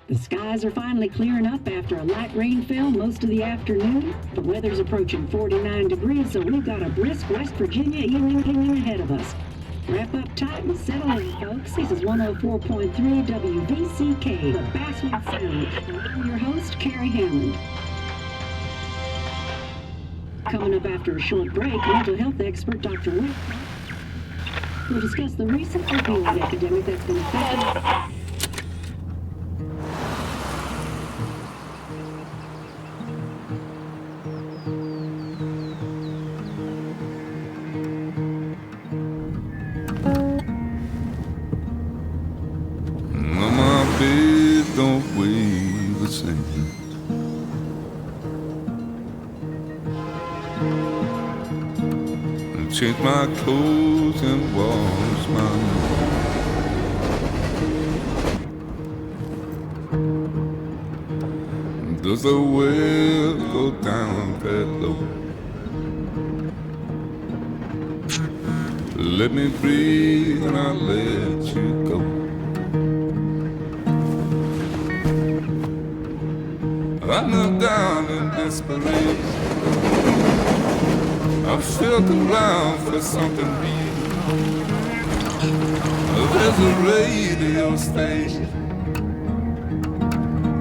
The skies are finally clearing up after a light rainfall most of the afternoon. The weather's approaching 49 degrees, so we've got a brisk West Virginia evening ahead of us. Wrap up tight and settle in, folks. This is 104.3 WVCK, the Basswood Sound. And I'm your host, Carrie Hammond. Coming up after a short break, mental health expert Dr. Rick will discuss the recent opioid epidemic that's been affecting... Change my clothes and wash my nose. Does the well go down that low? Let me breathe and I'll let you go. I knelt down in desperation. I felt around for something real. There's a radio station,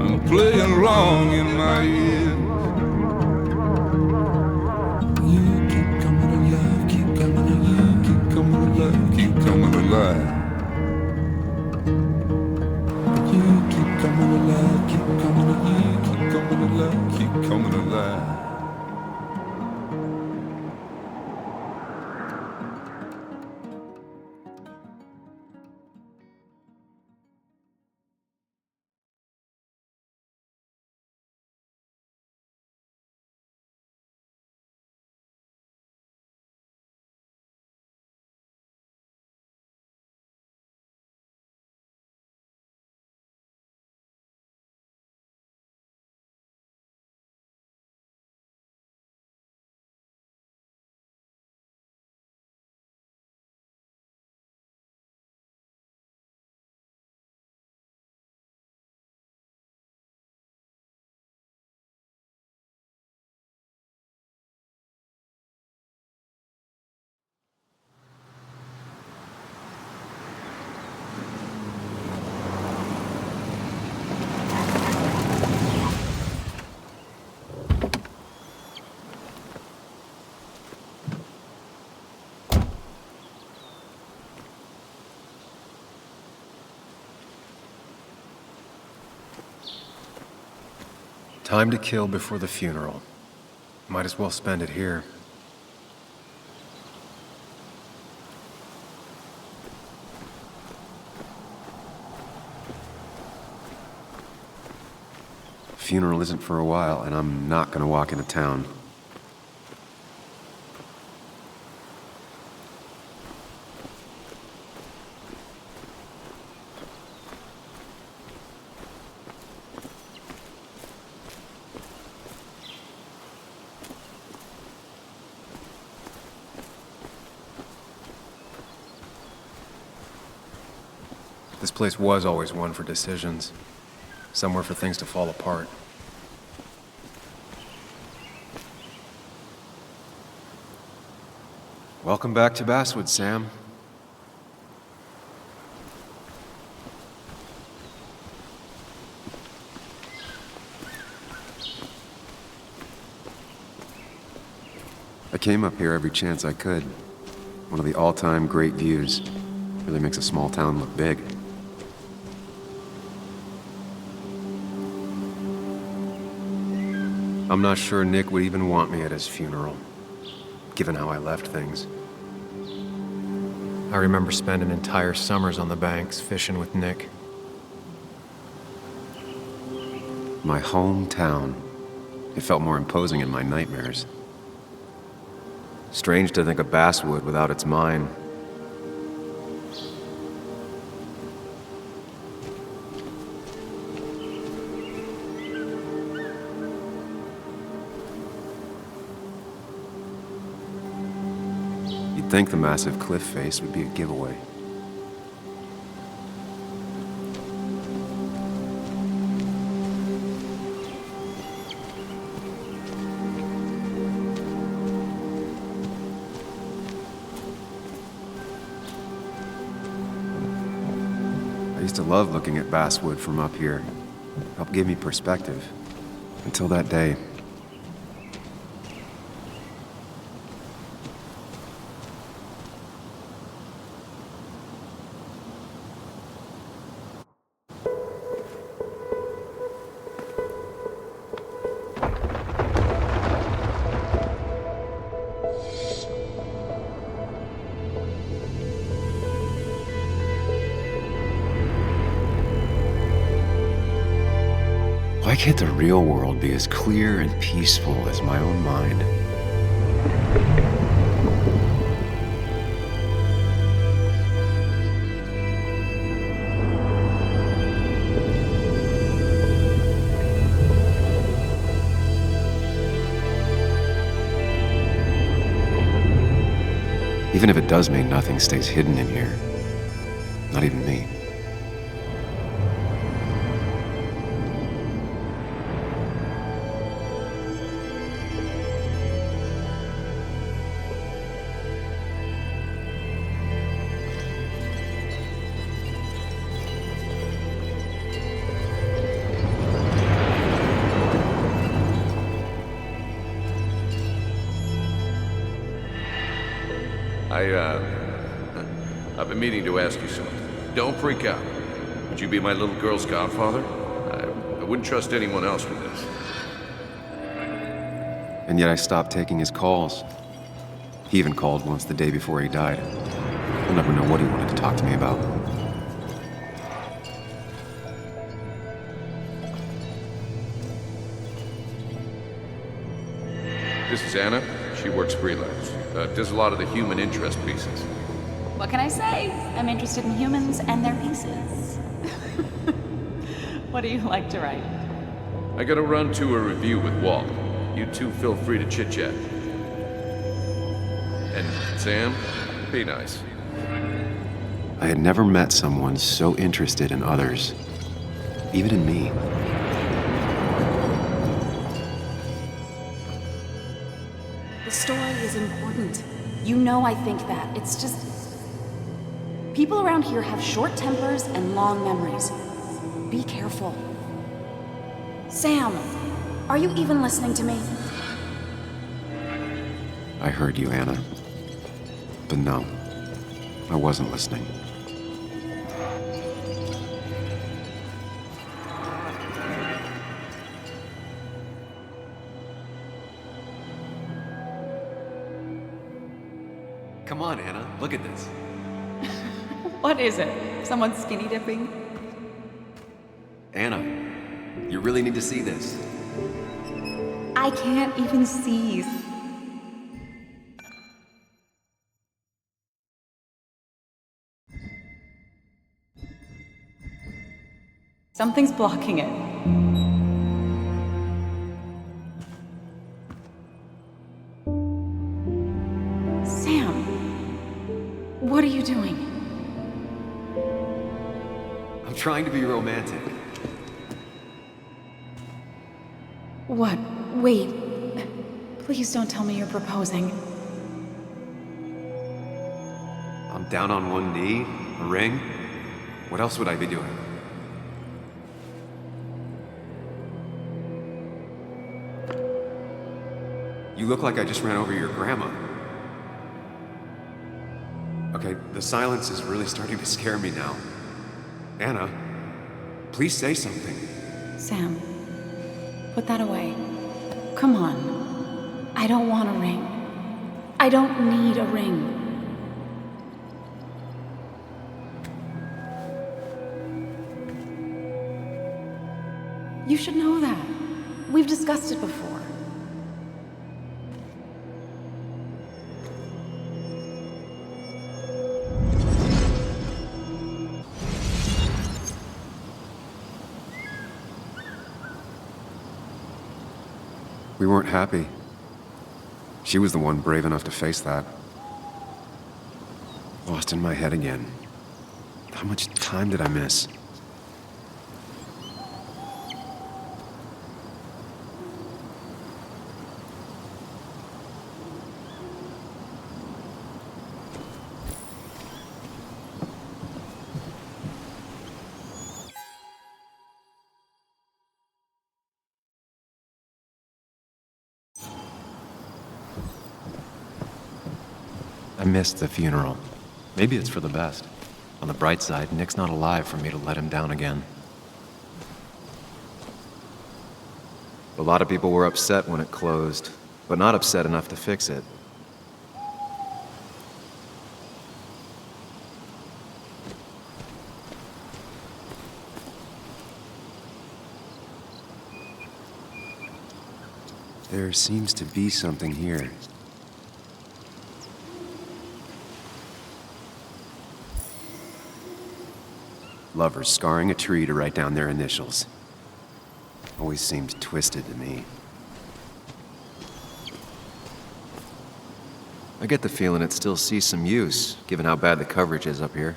I'm playing wrong in my ear. You keep coming alive, keep coming alive, keep coming alive, keep coming alive. You keep coming alive, keep coming alive, keep coming alive, keep coming alive. Time to kill before the funeral. Might as well spend it here. Funeral isn't for a while, and I'm not gonna walk into town. This place was always one for decisions. Somewhere for things to fall apart. Welcome back to Basswood, Sam. I came up here every chance I could. One of the all-time great views. Really makes a small town look big. I'm not sure Nick would even want me at his funeral, given how I left things. I remember spending entire summers on the banks fishing with Nick. My hometown. It felt more imposing in my nightmares. Strange to think of Basswood without its mine. You'd think the massive cliff face would be a giveaway. to love looking at Basswood from up here. Helped give me perspective. Until that day. Why can't the real world be as clear and peaceful as my own mind? Even if it does mean nothing stays hidden in here. Not even me. I've been meaning to ask you something. Don't freak out. Would you be my little girl's godfather? I wouldn't trust anyone else with this. And yet I stopped taking his calls. He even called once the day before he died. I'll never know what he wanted to talk to me about. This is Anna. She works freelance. Does a lot of the human interest pieces. What can I say? I'm interested in humans and their pieces. What do you like to write? I gotta run to a review with Walt. You two feel free to chit-chat. And Sam, be nice. I had never met someone so interested in others. Even in me. The story is important. You know I think that. It's just... people around here have short tempers and long memories. Be careful. Sam, are you even listening to me? I heard you, Anna. But no, I wasn't listening. Come on, Anna, look at this. What is it? Someone skinny dipping? Anna, you really need to see this. I can't even see. Something's blocking it. Sam, what are you doing? I'm trying to be romantic. What? Wait. Please don't tell me you're proposing. I'm down on one knee, a ring. What else would I be doing? You look like I just ran over your grandma. Okay, the silence is really starting to scare me now. Anna, please say something. Sam, put that away. Come on. I don't want a ring. I don't need a ring. You should know that. We've discussed it before. We weren't happy. She was the one brave enough to face that. Lost in my head again. How much time did I miss? I missed the funeral. Maybe it's for the best. On the bright side, Nick's not alive for me to let him down again. A lot of people were upset when it closed, but not upset enough to fix it. There seems to be something here. Lovers scarring a tree to write down their initials. Always seemed twisted to me. I get the feeling it still sees some use, given how bad the coverage is up here.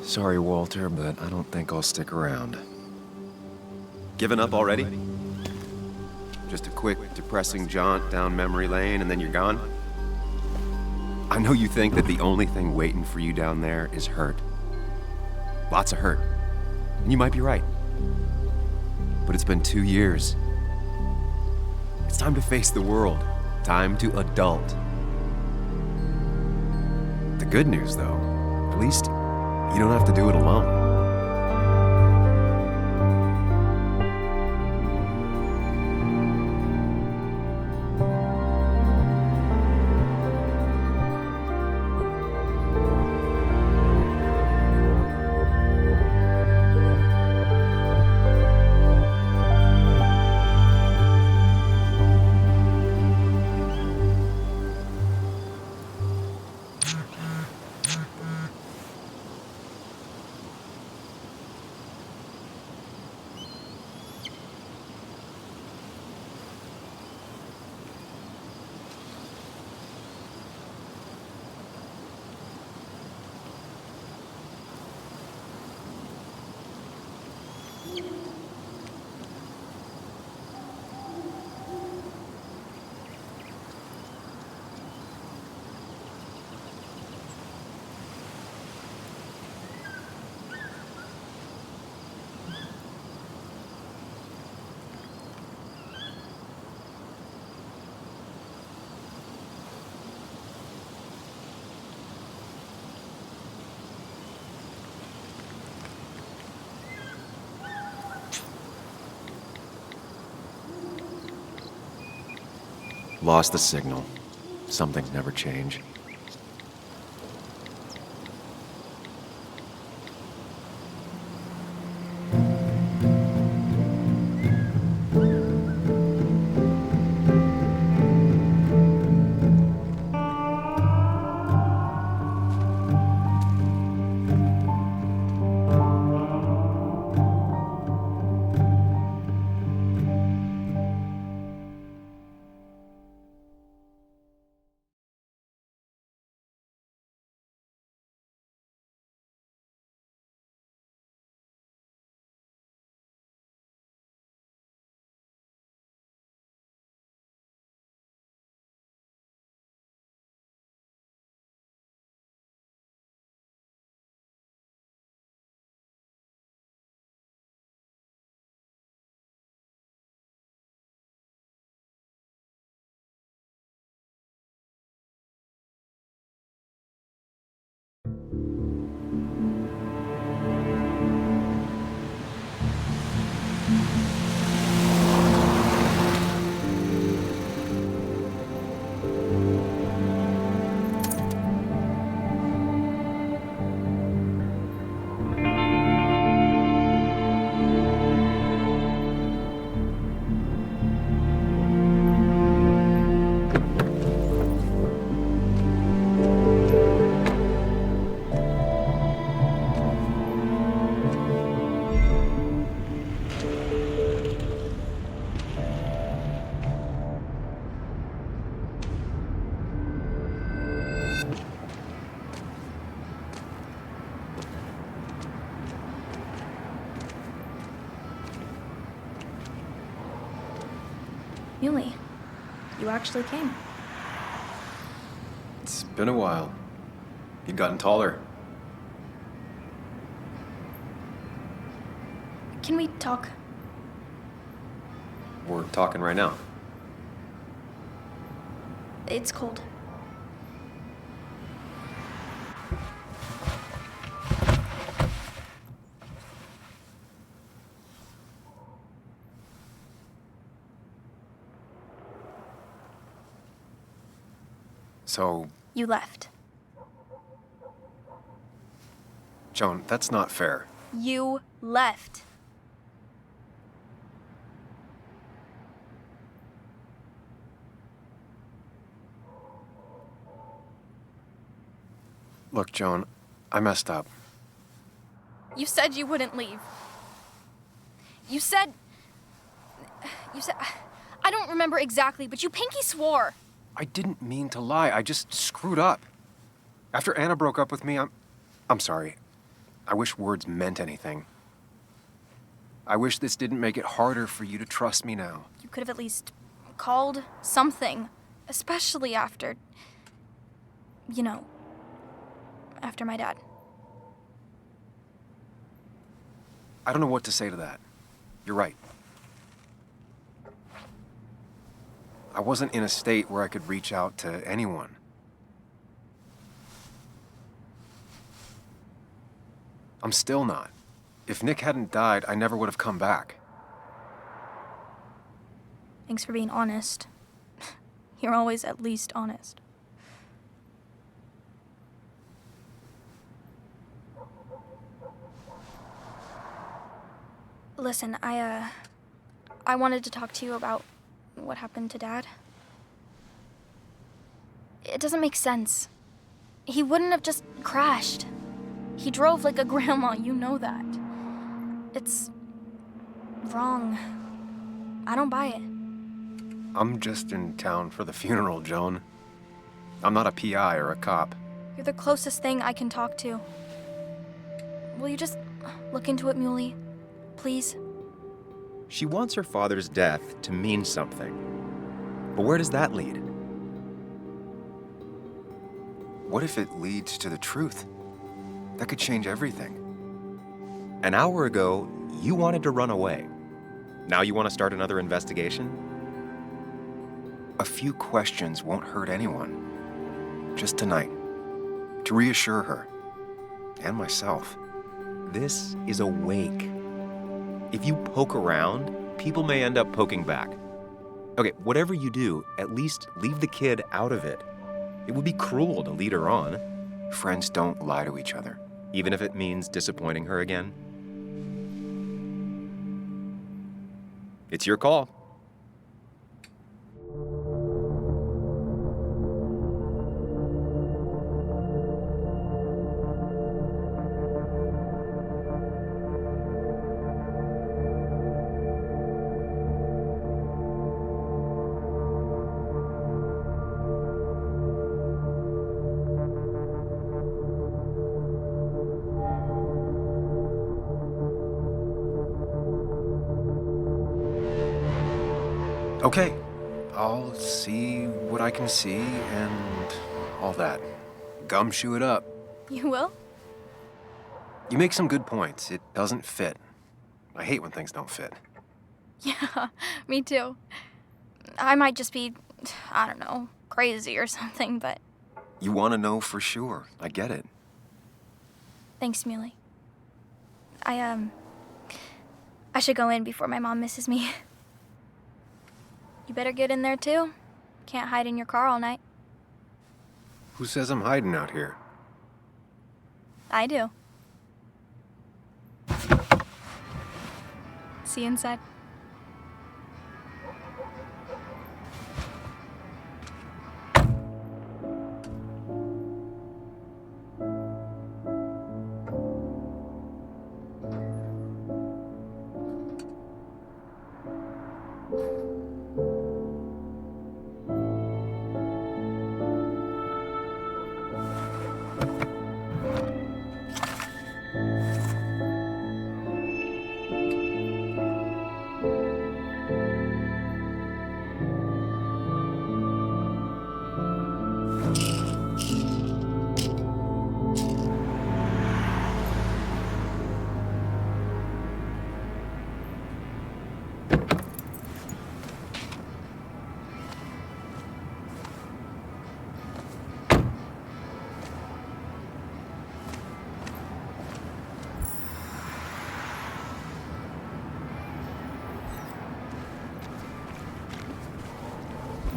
Sorry, Walter, but I don't think I'll stick around. Given up already? Just a quick, depressing jaunt down memory lane and then you're gone? I know you think that the only thing waiting for you down there is hurt. Lots of hurt. And you might be right. But it's been 2 years. It's time to face the world. Time to adult. The good news, though, at least you don't have to do it alone. Lost the signal. Some things never change. Yuli, you actually came. It's been a while. You'd gotten taller. Can we talk? We're talking right now. It's cold. So, You left. Joan, that's not fair. You left. Look, Joan, I messed up. You said you wouldn't leave. You said... I don't remember exactly, but you pinky swore. I didn't mean to lie. I just screwed up. After Anna broke up with me, I'm sorry. I wish words meant anything. I wish this didn't make it harder for you to trust me now. You could have at least called something, especially after... You know, after my dad. I don't know what to say to that. You're right. I wasn't in a state where I could reach out to anyone. I'm still not. If Nick hadn't died, I never would have come back. Thanks for being honest. You're always at least honest. Listen, I wanted to talk to you about what happened to Dad. It doesn't make sense. He wouldn't have just crashed. He drove like a grandma, you know that. It's wrong. I don't buy it. I'm just in town for the funeral, Joan. I'm not a PI or a cop. You're the closest thing I can talk to. Will you just look into it, Muley? Please? She wants her father's death to mean something. But where does that lead? What if it leads to the truth? That could change everything. An hour ago, you wanted to run away. Now you want to start another investigation? A few questions won't hurt anyone. Just tonight. To reassure her. And myself. This is a wake. If you poke around, people may end up poking back. Okay, whatever you do, at least leave the kid out of it. It would be cruel to lead her on. Friends don't lie to each other, even if it means disappointing her again. It's your call. Okay, I'll see what I can see and all that. Gumshoe it up. You will? You make some good points. It doesn't fit. I hate when things don't fit. Yeah, me too. I might just be, I don't know, crazy or something, but You want to know for sure. I get it. thanks, Muley. I should go in before my mom misses me. You better get in there too. Can't hide in your car all night. Who says I'm hiding out here? I do. See you inside.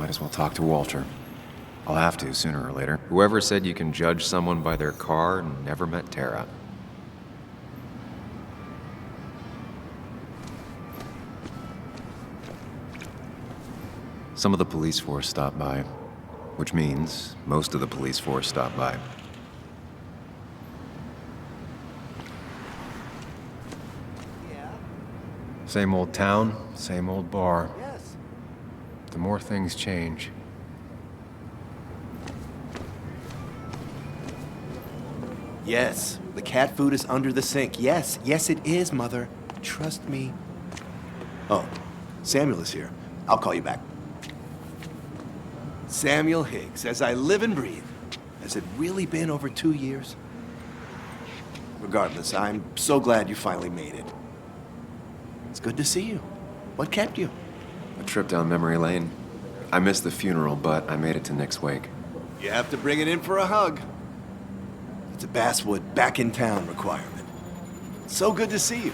Might as well talk to Walter. I'll have to, sooner or later. Whoever said you can judge someone by their car never met Tara. Some of the police force stopped by, which means most of the police force stopped by. Same old town, same old bar. Yes. The more things change. Yes, the cat food is under the sink. Yes, yes it is, Mother. Trust me. Oh, Samuel is here. I'll call you back. Samuel Higgs, as I live and breathe. Has it really been over 2 years? Regardless, I'm so glad you finally made it. It's good to see you. What kept you? A trip down memory lane. I missed the funeral, but I made it to Nick's wake. You have to bring it in for a hug. It's a Basswood back in town requirement. So good to see you,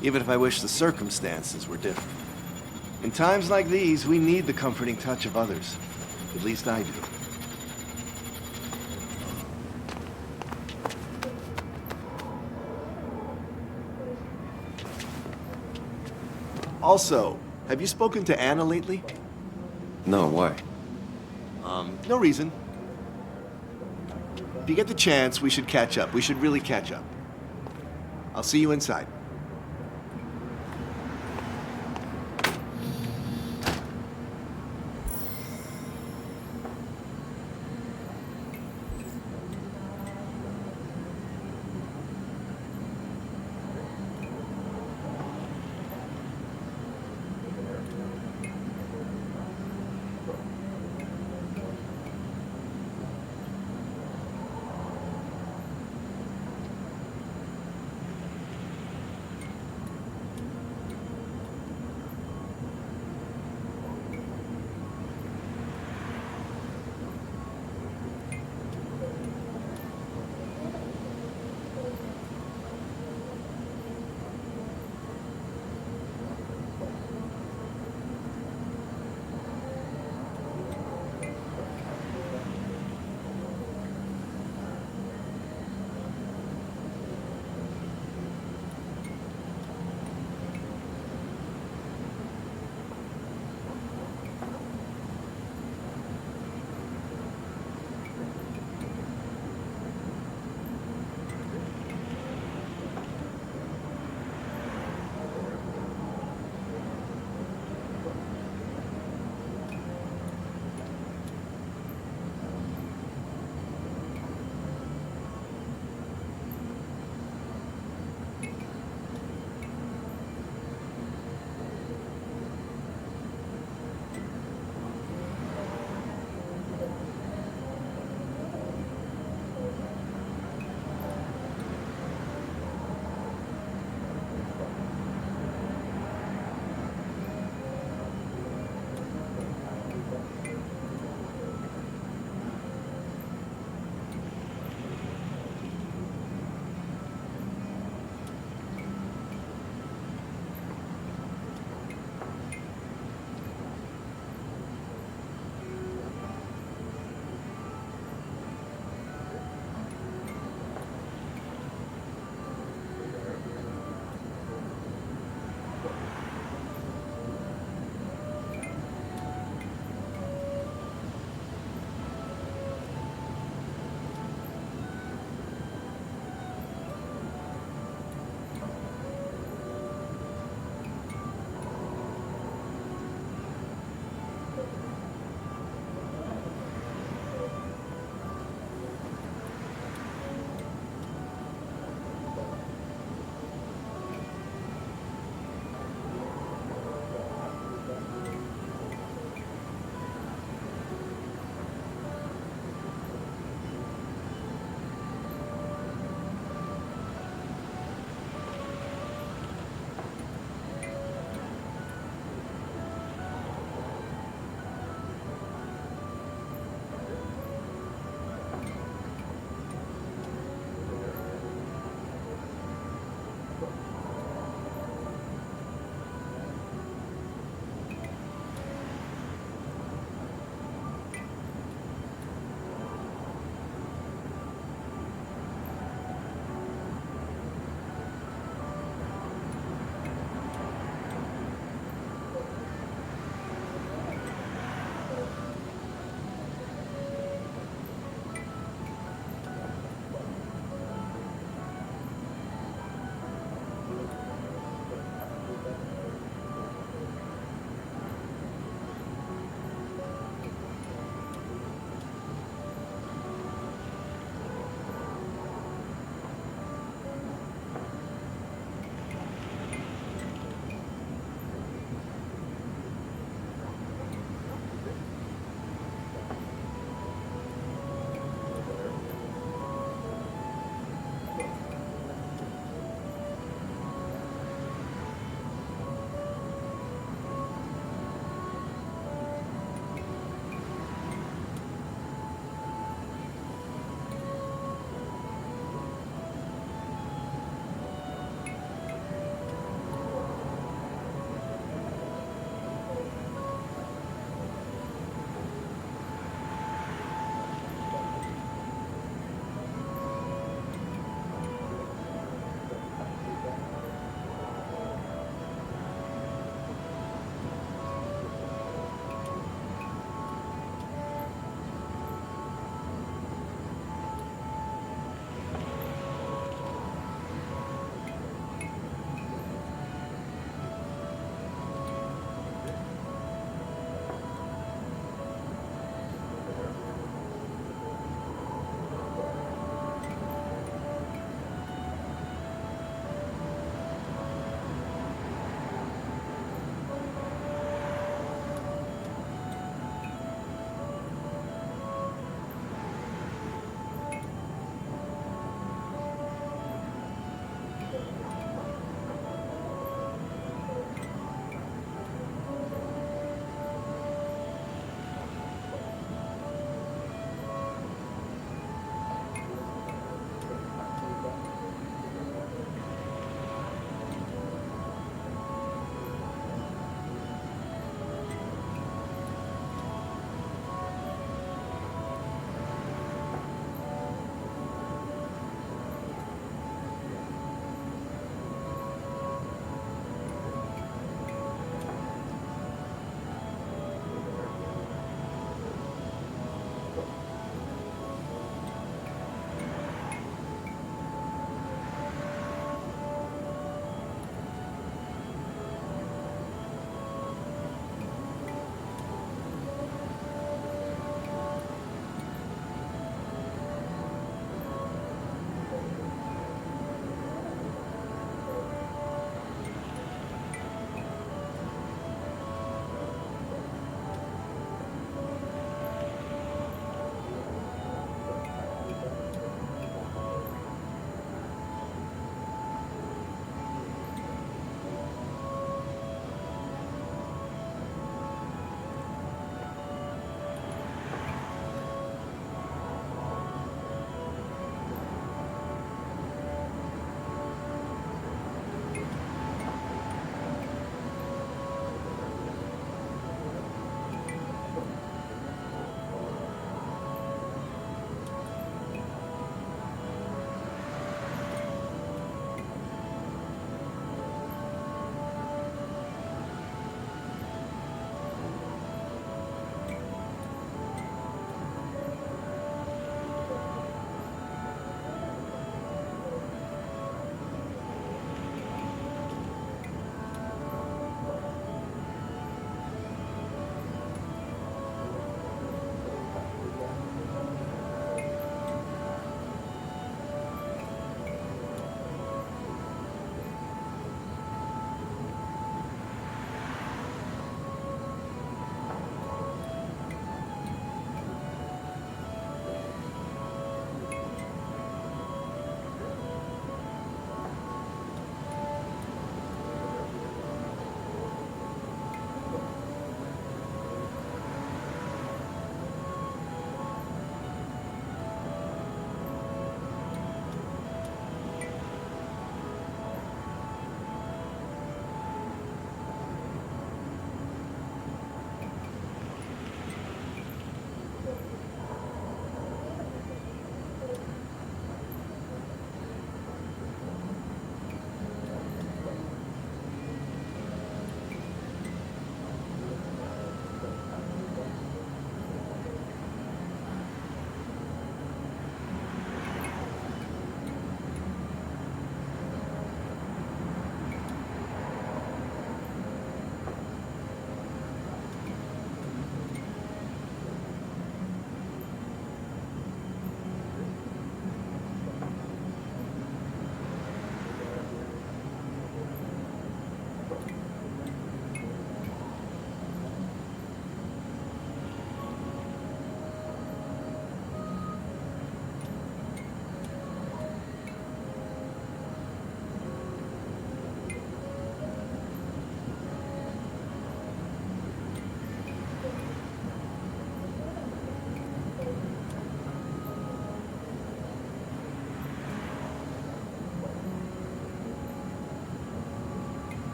even if I wish the circumstances were different. In times like these, we need the comforting touch of others. At least I do. Also, have you spoken to Anna lately? No, why? No reason. If you get the chance, we should catch up. We should really catch up. I'll see you inside.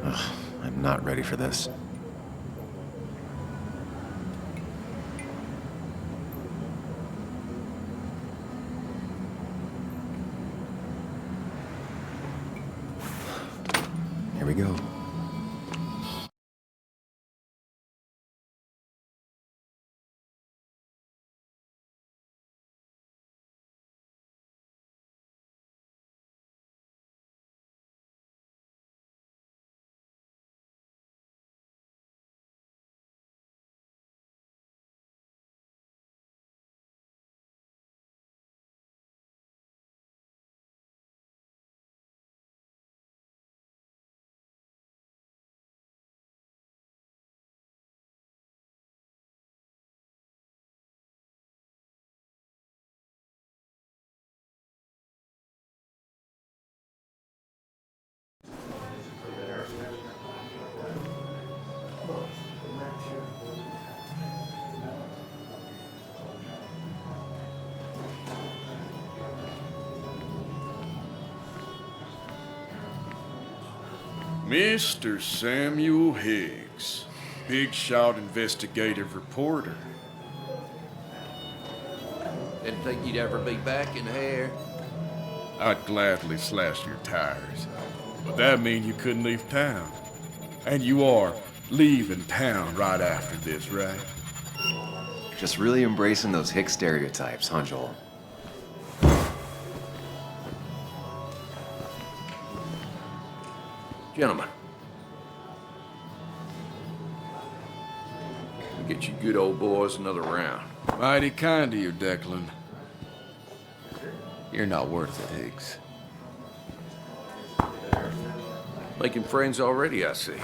I'm not ready for this. Here we go. Mr. Samuel Higgs, big shot investigative reporter. Didn't think you'd ever be back in here. I'd gladly slash your tires, but that mean you couldn't leave town. And you are leaving town right after this, right? Just really embracing those hick stereotypes, huh, Joel? Gentlemen. We'll get you good old boys another round. Mighty kind of you, Declan. You're not worth it, Higgs. Making friends already, I see.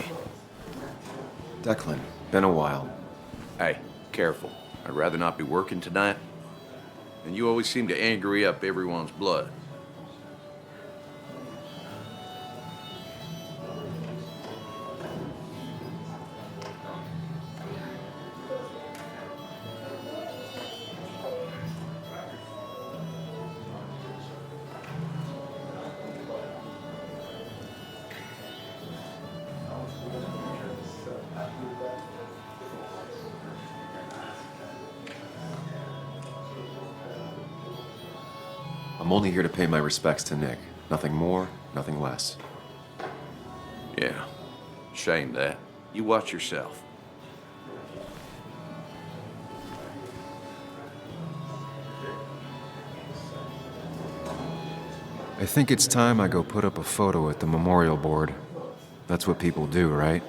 Declan, been a while. Hey, careful. I'd rather not be working tonight. And you always seem to angry up everyone's blood. I'm only here to pay my respects to Nick. Nothing more, nothing less. Yeah, shame that. You watch yourself. I think it's time I go put up a photo at the memorial board. That's what people do, right?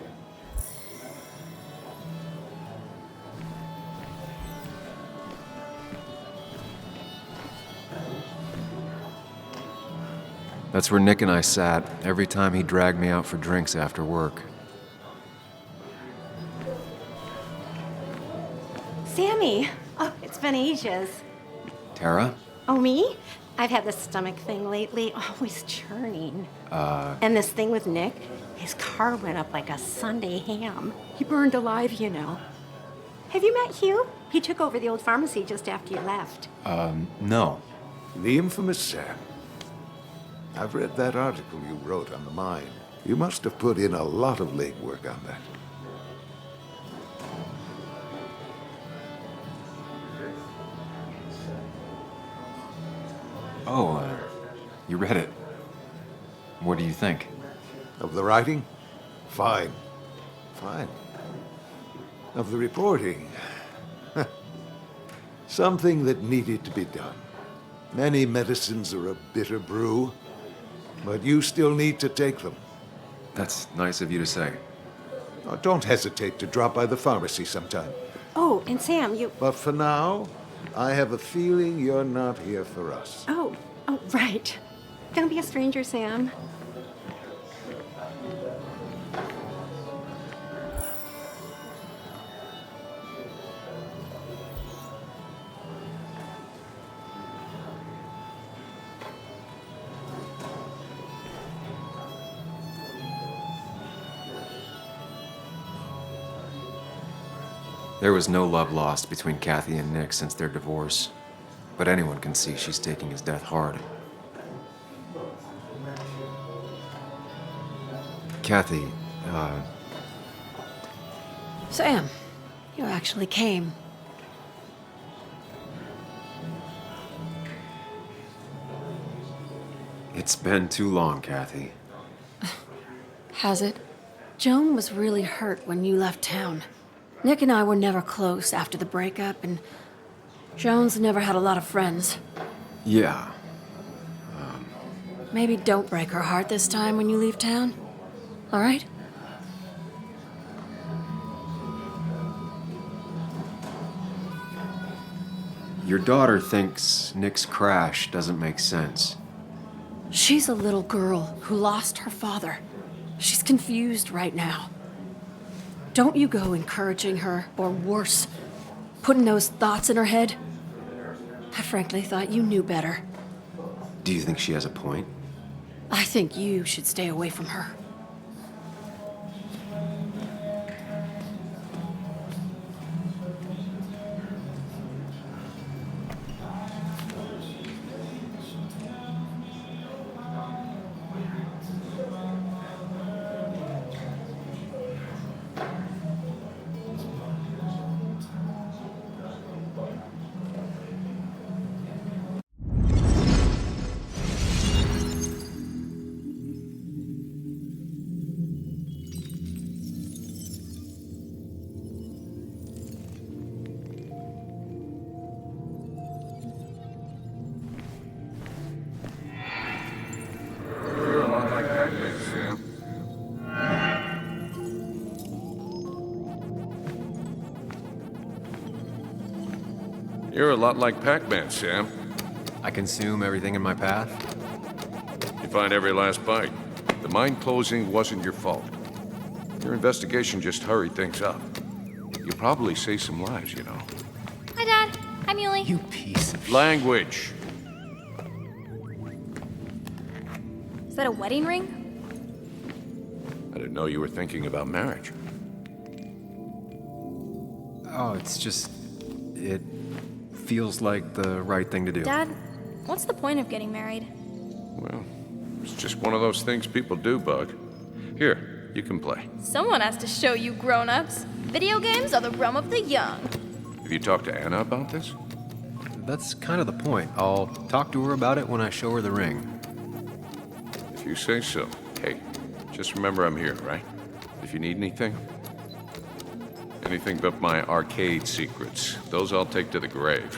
That's where Nick and I sat every time he dragged me out for drinks after work. Sammy! Oh, it's been ages. Tara? Oh, me? I've had this stomach thing lately, always churning. And this thing with Nick, his car went up like a Sunday ham. He burned alive, you know. Have you met Hugh? He took over the old pharmacy just after you left. No. The infamous Sam. I've read that article you wrote on the mine. You must have put in a lot of legwork on that. Oh, you read it. What do you think? Of the writing? Fine. Fine. Of the reporting? Something that needed to be done. Many medicines are a bitter brew, but you still need to take them. That's nice of you to say. Oh, don't hesitate to drop by the pharmacy sometime. Oh, and Sam, you... But for now, I have a feeling you're not here for us. Oh, right. Don't be a stranger, Sam. There was no love lost between Kathy and Nick since their divorce, but anyone can see she's taking his death hard. Kathy, Sam, you actually came. It's been too long, Kathy. Has it? Joan was really hurt when you left town. Nick and I were never close after the breakup, and Joan's never had a lot of friends. Yeah. Maybe don't break her heart this time when you leave town. All right? Your daughter thinks Nick's crash doesn't make sense. She's a little girl who lost her father. She's confused right now. Don't you go encouraging her, or worse, putting those thoughts in her head. I frankly thought you knew better. Do you think she has a point? I think you should stay away from her. You're a lot like Pac-Man, Sam. I consume everything in my path? You find every last bite. The mine closing wasn't your fault. Your investigation just hurried things up. You probably saved some lives, you know. Hi, Dad. Hi, Muley. You piece of Language. Is that a wedding ring? I didn't know you were thinking about marriage. Oh, it's just... it feels like the right thing to do. Dad, what's the point of getting married? Well, it's just one of those things people do, Bug. Here, you can play. Someone has to show you grown-ups. Video games are the realm of the young. Have you talked to Anna about this? That's kind of the point. I'll talk to her about it when I show her the ring. If you say so. Hey, just remember I'm here, right? If you need anything. Anything but my arcade secrets. Those I'll take to the grave.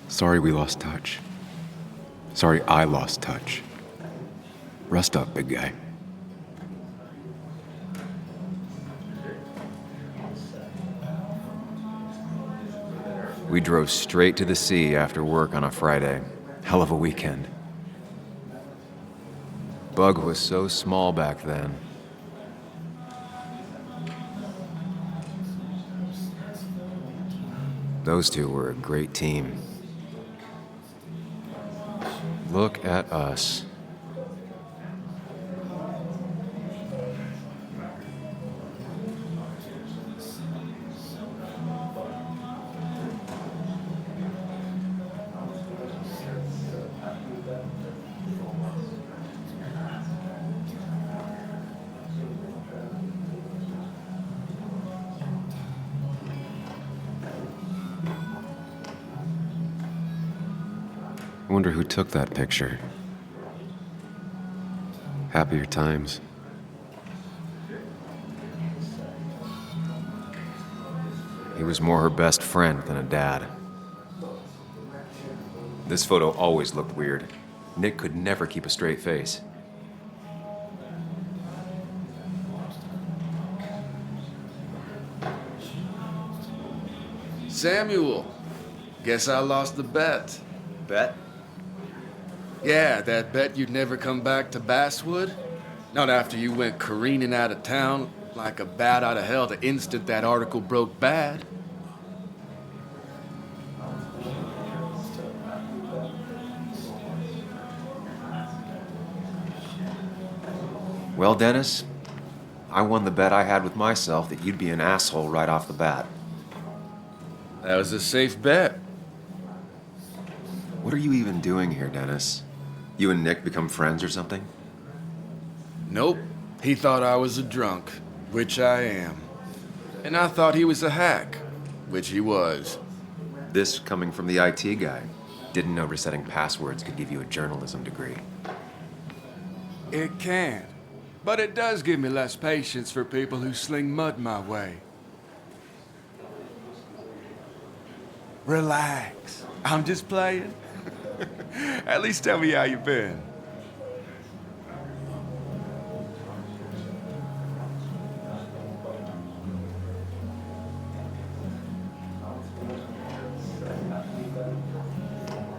Sorry we lost touch. Sorry I lost touch. Rest up, big guy. We drove straight to the sea after work on a Friday. Hell of a weekend. Bug was so small back then. Those two were a great team. Look at us. I wonder who took that picture. Happier times. He was more her best friend than a dad. This photo always looked weird. Nick could never keep a straight face. Samuel, guess I lost the bet. Bet? Yeah, that bet you'd never come back to Basswood? Not after you went careening out of town like a bat out of hell the instant that article broke bad. Well, Dennis, I won the bet I had with myself that you'd be an asshole right off the bat. That was a safe bet. What are you even doing here, Dennis? You and Nick become friends or something? Nope. He thought I was a drunk, which I am. And I thought he was a hack, which he was. This coming from the IT guy. Didn't know resetting passwords could give you a journalism degree. It can. But it does give me less patience for people who sling mud my way. Relax. I'm just playing. At least tell me how you been.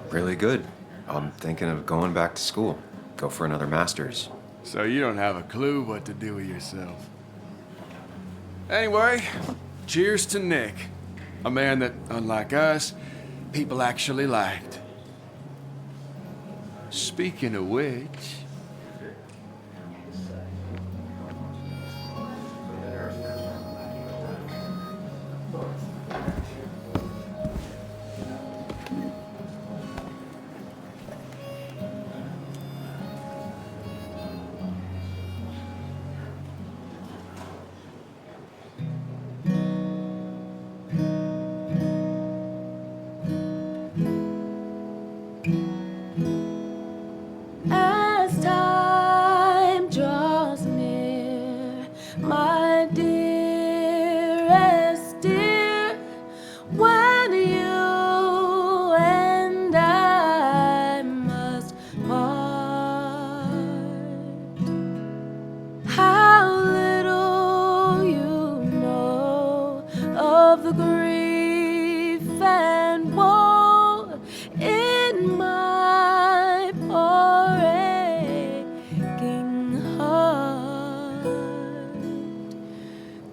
Really good. I'm thinking of going back to school. Go for another master's. So you don't have a clue what to do with yourself. Anyway, cheers to Nick. A man that, unlike us, people actually liked. Speaking of which... As time draws near, my dearest dear, when you and I must part, how little you know of the grief and woe in my poor aching heart.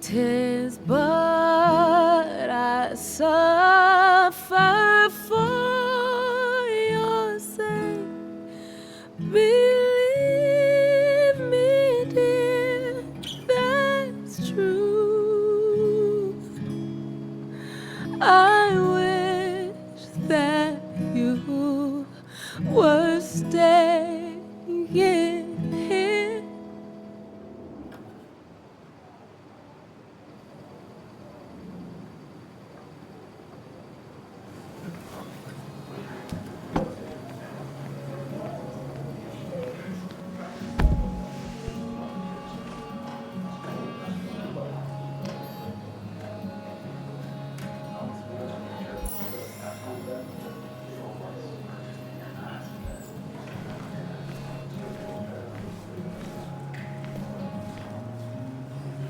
'Tis but I suffer for your sake. Believe me, dear, that's true. I wish that you were staying here.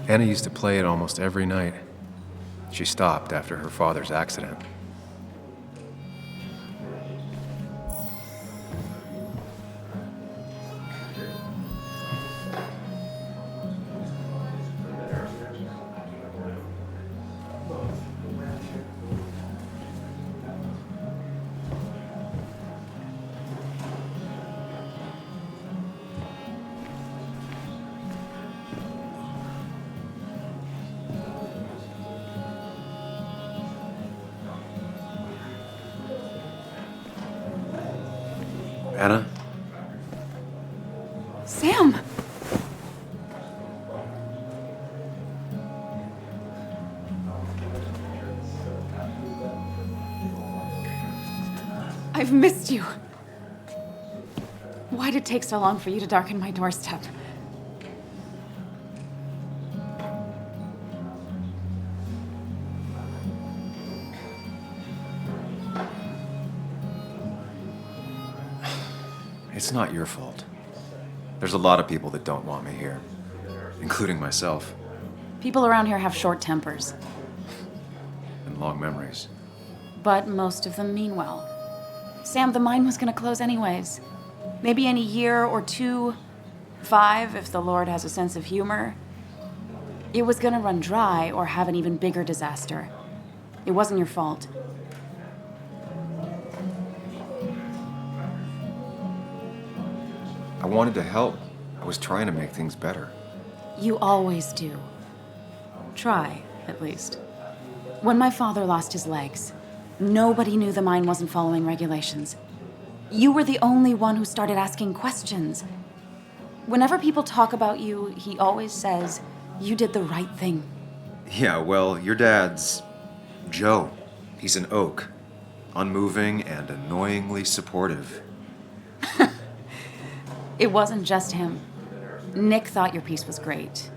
Anna used to play it almost every night. She stopped after her father's accident. Anna? Sam! I've missed you. Why'd it take so long for you to darken my doorstep? It's not your fault. There's a lot of people that don't want me here, including myself, People around here have short tempers, and long memories. but most of them mean well. Sam, the mine was gonna close anyways. Maybe in a year or 2, 5, if the Lord has a sense of humor. It was gonna run dry or have an even bigger disaster. It wasn't your fault. I wanted to help. I was trying to make things better. You always do. Try, at least. When my father lost his legs, nobody knew the mine wasn't following regulations. You were the only one who started asking questions. Whenever people talk about you, he always says, you did the right thing. Yeah, well, your dad's Joe. He's an oak. Unmoving and annoyingly supportive. It wasn't just him. Nick thought your piece was great.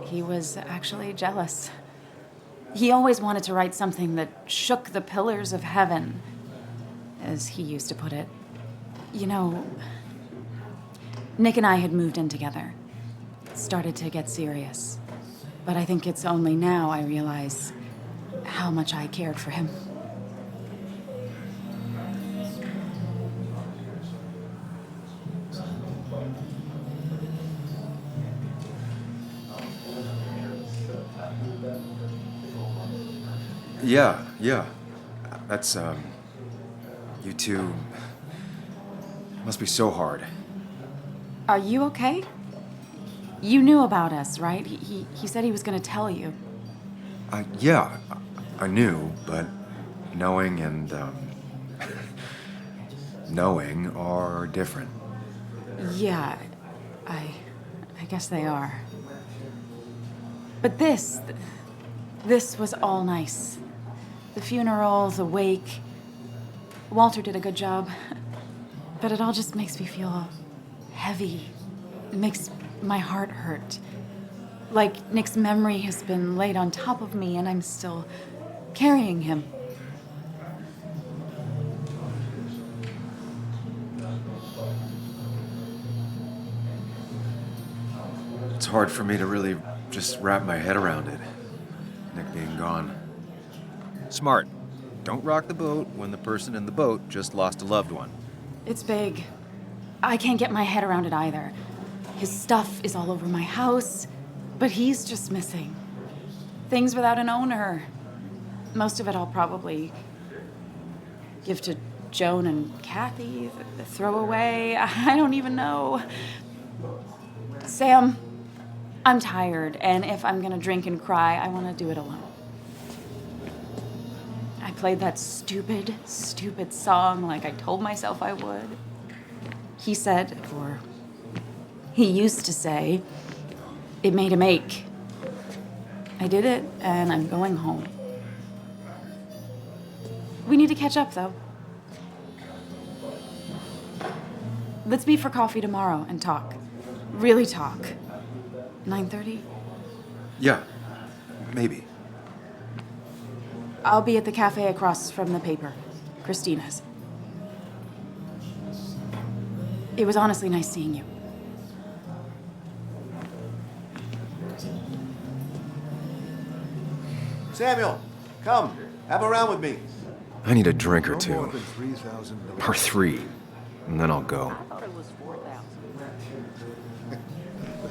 He was actually jealous. He always wanted to write something that shook the pillars of heaven, as he used to put it. You know, Nick and I had moved in together. It started to get serious. But I think it's only now I realize how much I cared for him. Yeah. That's, you two must be so hard. Are you okay? You knew about us, right? He said he was gonna tell you. Yeah, I knew, but knowing and, knowing are different. Yeah, I guess they are. But this was all nice. The funeral, the wake. Walter did a good job. But it all just makes me feel heavy. It makes my heart hurt. Like Nick's memory has been laid on top of me and I'm still carrying him. It's hard for me to really just wrap my head around it. Nick being gone. Smart. Don't rock the boat when the person in the boat just lost a loved one. It's big. I can't get my head around it either. His stuff is all over my house, but he's just missing. Things without an owner. Most of it I'll probably give to Joan and Kathy, throw away. I don't even know. Sam, I'm tired, and if I'm gonna drink and cry, I wanna do it alone. I played that stupid song like I told myself I would. He said, or he used to say, it made him ache. I did it, and I'm going home. We need to catch up, though. Let's meet for coffee tomorrow and talk. Really talk. 9:30? Yeah, maybe. I'll be at the cafe across from the paper. Christina's. It was honestly nice seeing you. Samuel, come. Have a round with me. I need a drink or No two. more than $3,000. Or 3. And then I'll go.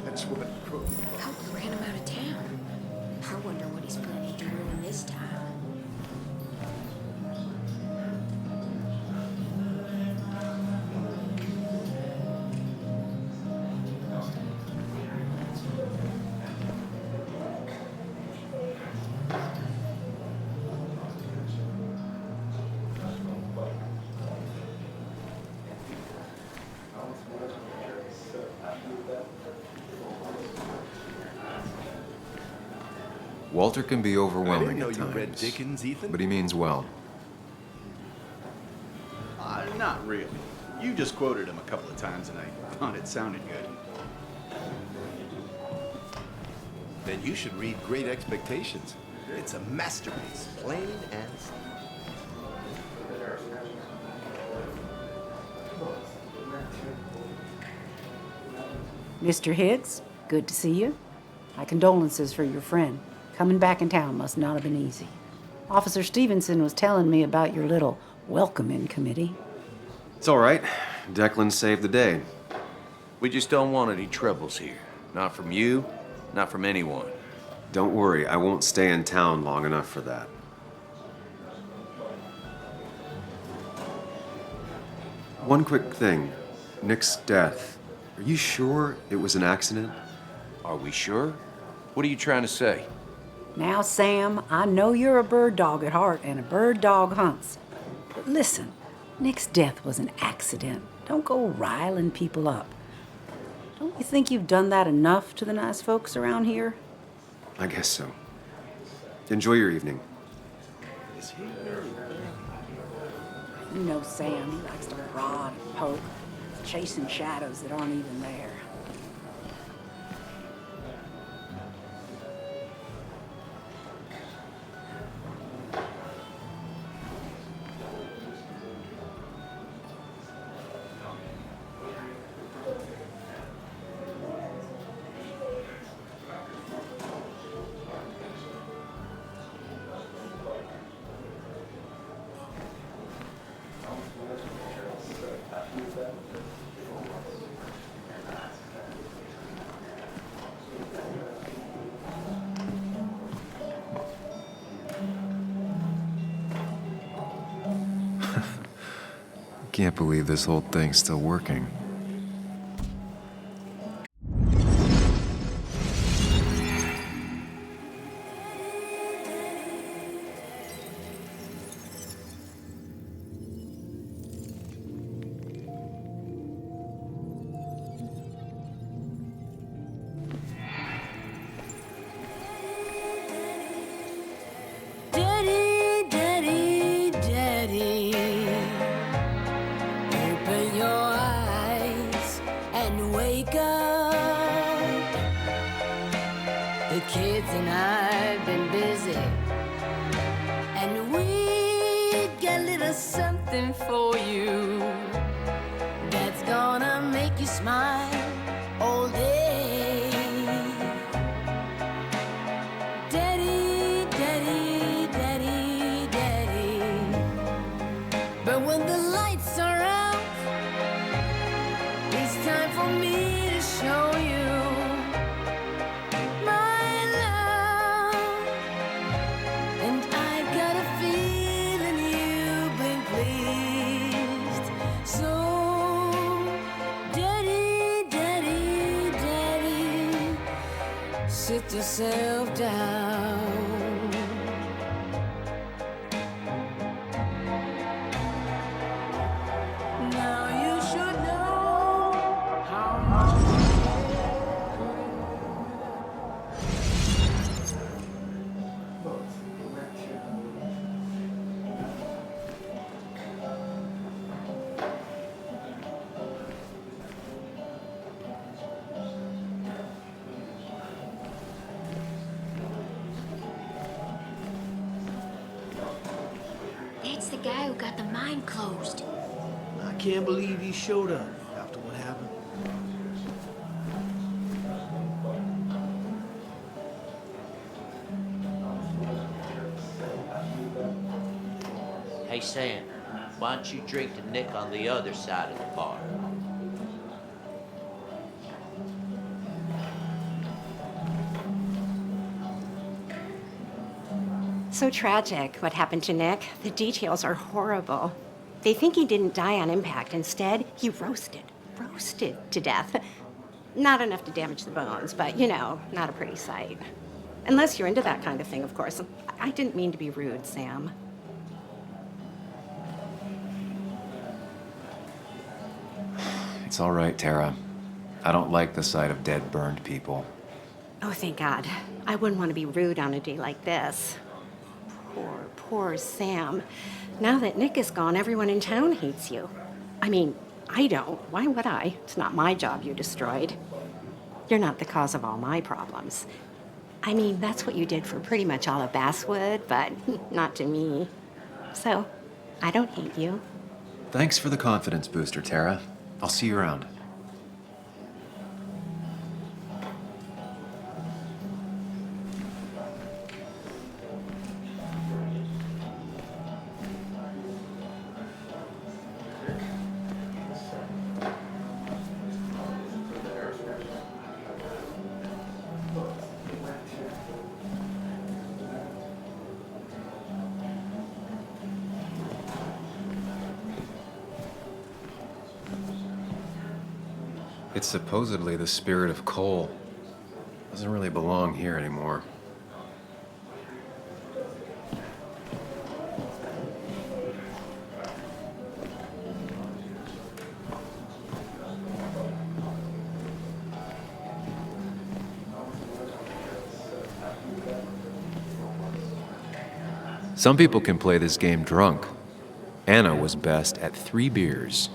That's what. Hope ran him out of town. I wonder what he's planning to ruin this time. Walter can be overwhelming know at you times. read Dickens, Ethan. But he means well. Not really. You just quoted him a couple of times and I thought it sounded good. Then you should read Great Expectations. It's a masterpiece, plain and simple. Mr. Hicks, good to see you. My condolences for your friend. Coming back in town must not have been easy. Officer Stevenson was telling me about your little welcoming committee. It's all right. Declan saved the day. We just don't want any troubles here. Not from you, not from anyone. Don't worry, I won't stay in town long enough for that. One quick thing. Nick's death. Are you sure it was an accident? Are we sure? What are you trying to say? Now, Sam, I know you're a bird dog at heart and a bird dog hunts. But listen, Nick's death was an accident. Don't go riling people up. Don't you think you've done that enough to the nice folks around here? I guess so. Enjoy your evening. You know Sam, he likes to prod and poke, chasing shadows that aren't even there. Can't believe this whole thing's still working. Daddy, daddy, daddy, open your eyes and wake up. The kids and I've been busy, and we got a little something for you that's gonna make you smile all day. Daddy, daddy, daddy, daddy. But when the lights are out, it's time for me to show you my love. And I've got a feeling you've been pleased. So, daddy, daddy, daddy, sit yourself down. Now you should know how much That's the guy who got the mine closed. I can't believe he showed up after what happened. Hey, Sam, why don't you drink to Nick on the other side of the bar? So tragic what happened to Nick. The details are horrible. They think he didn't die on impact. Instead, he roasted to death. Not enough to damage the bones, but you know, not a pretty sight. Unless you're into that kind of thing, of course. I didn't mean to be rude, Sam. It's all right, Tara. I don't like the sight of dead, burned people. Oh, thank God. I wouldn't want to be rude on a day like this. Poor Sam. Now that Nick is gone, everyone in town hates you. I mean, I don't. Why would I? It's not my job you destroyed. You're not the cause of all my problems. I mean, that's what you did for pretty much all of Basswood, but not to me. So, I don't hate you. Thanks for the confidence booster, Tara. I'll see you around. It's supposedly the spirit of coal. Doesn't really belong here anymore. Some people can play this game drunk. Anna was best at 3 beers.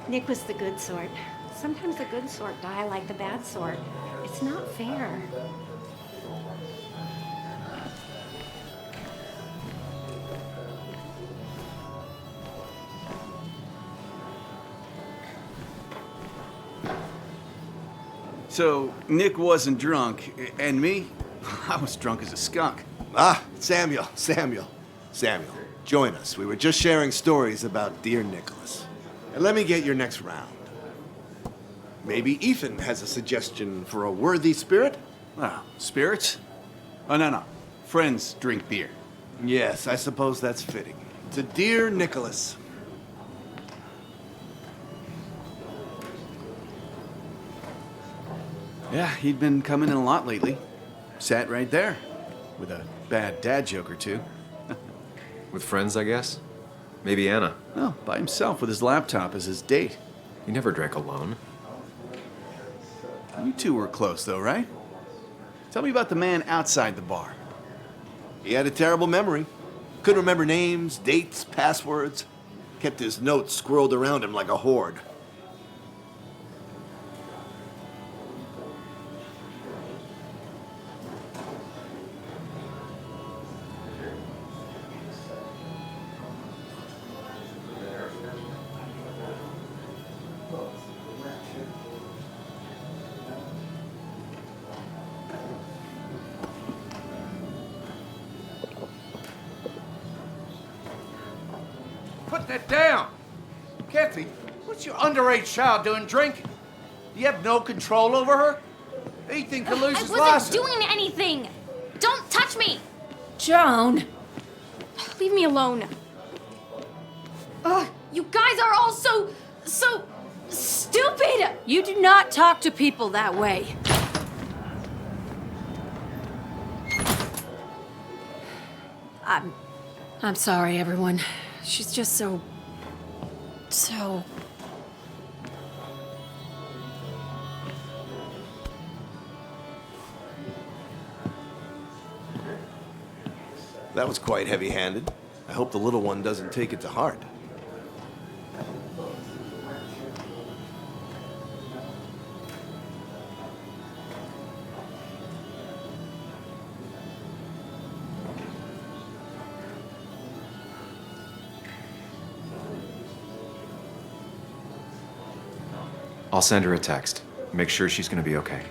Nick was the good sort. Sometimes the good sort die like the bad sort. It's not fair. So, Nick wasn't drunk, and me? I was drunk as a skunk. Ah, Samuel, join us. We were just sharing stories about dear Nicholas. And let me get your next round. Maybe Ethan has a suggestion for a worthy spirit? Ah, spirits? Oh, no. Friends drink beer. Yes, I suppose that's fitting. To dear Nicholas. Yeah, he'd been coming in a lot lately. Sat right there. With a bad dad joke or two. With friends, I guess? Maybe Anna. Oh, by himself with his laptop as his date. He never drank alone. You two were close, though, right? Tell me about the man outside the bar. He had a terrible memory. Couldn't remember names, dates, passwords. Kept his notes squirreled around him like a hoard. Put that down! Kathy, what's your underage child doing drinking? Do you have no control over her? Ethan could lose his I license. wasn't doing anything! Don't touch me! Joan! Leave me alone. Ugh, you guys are all so stupid! You do not talk to people that way. I'm sorry, everyone. She's just so... That was quite heavy-handed. I hope the little one doesn't take it to heart. I'll send her a text. Make sure she's gonna be okay.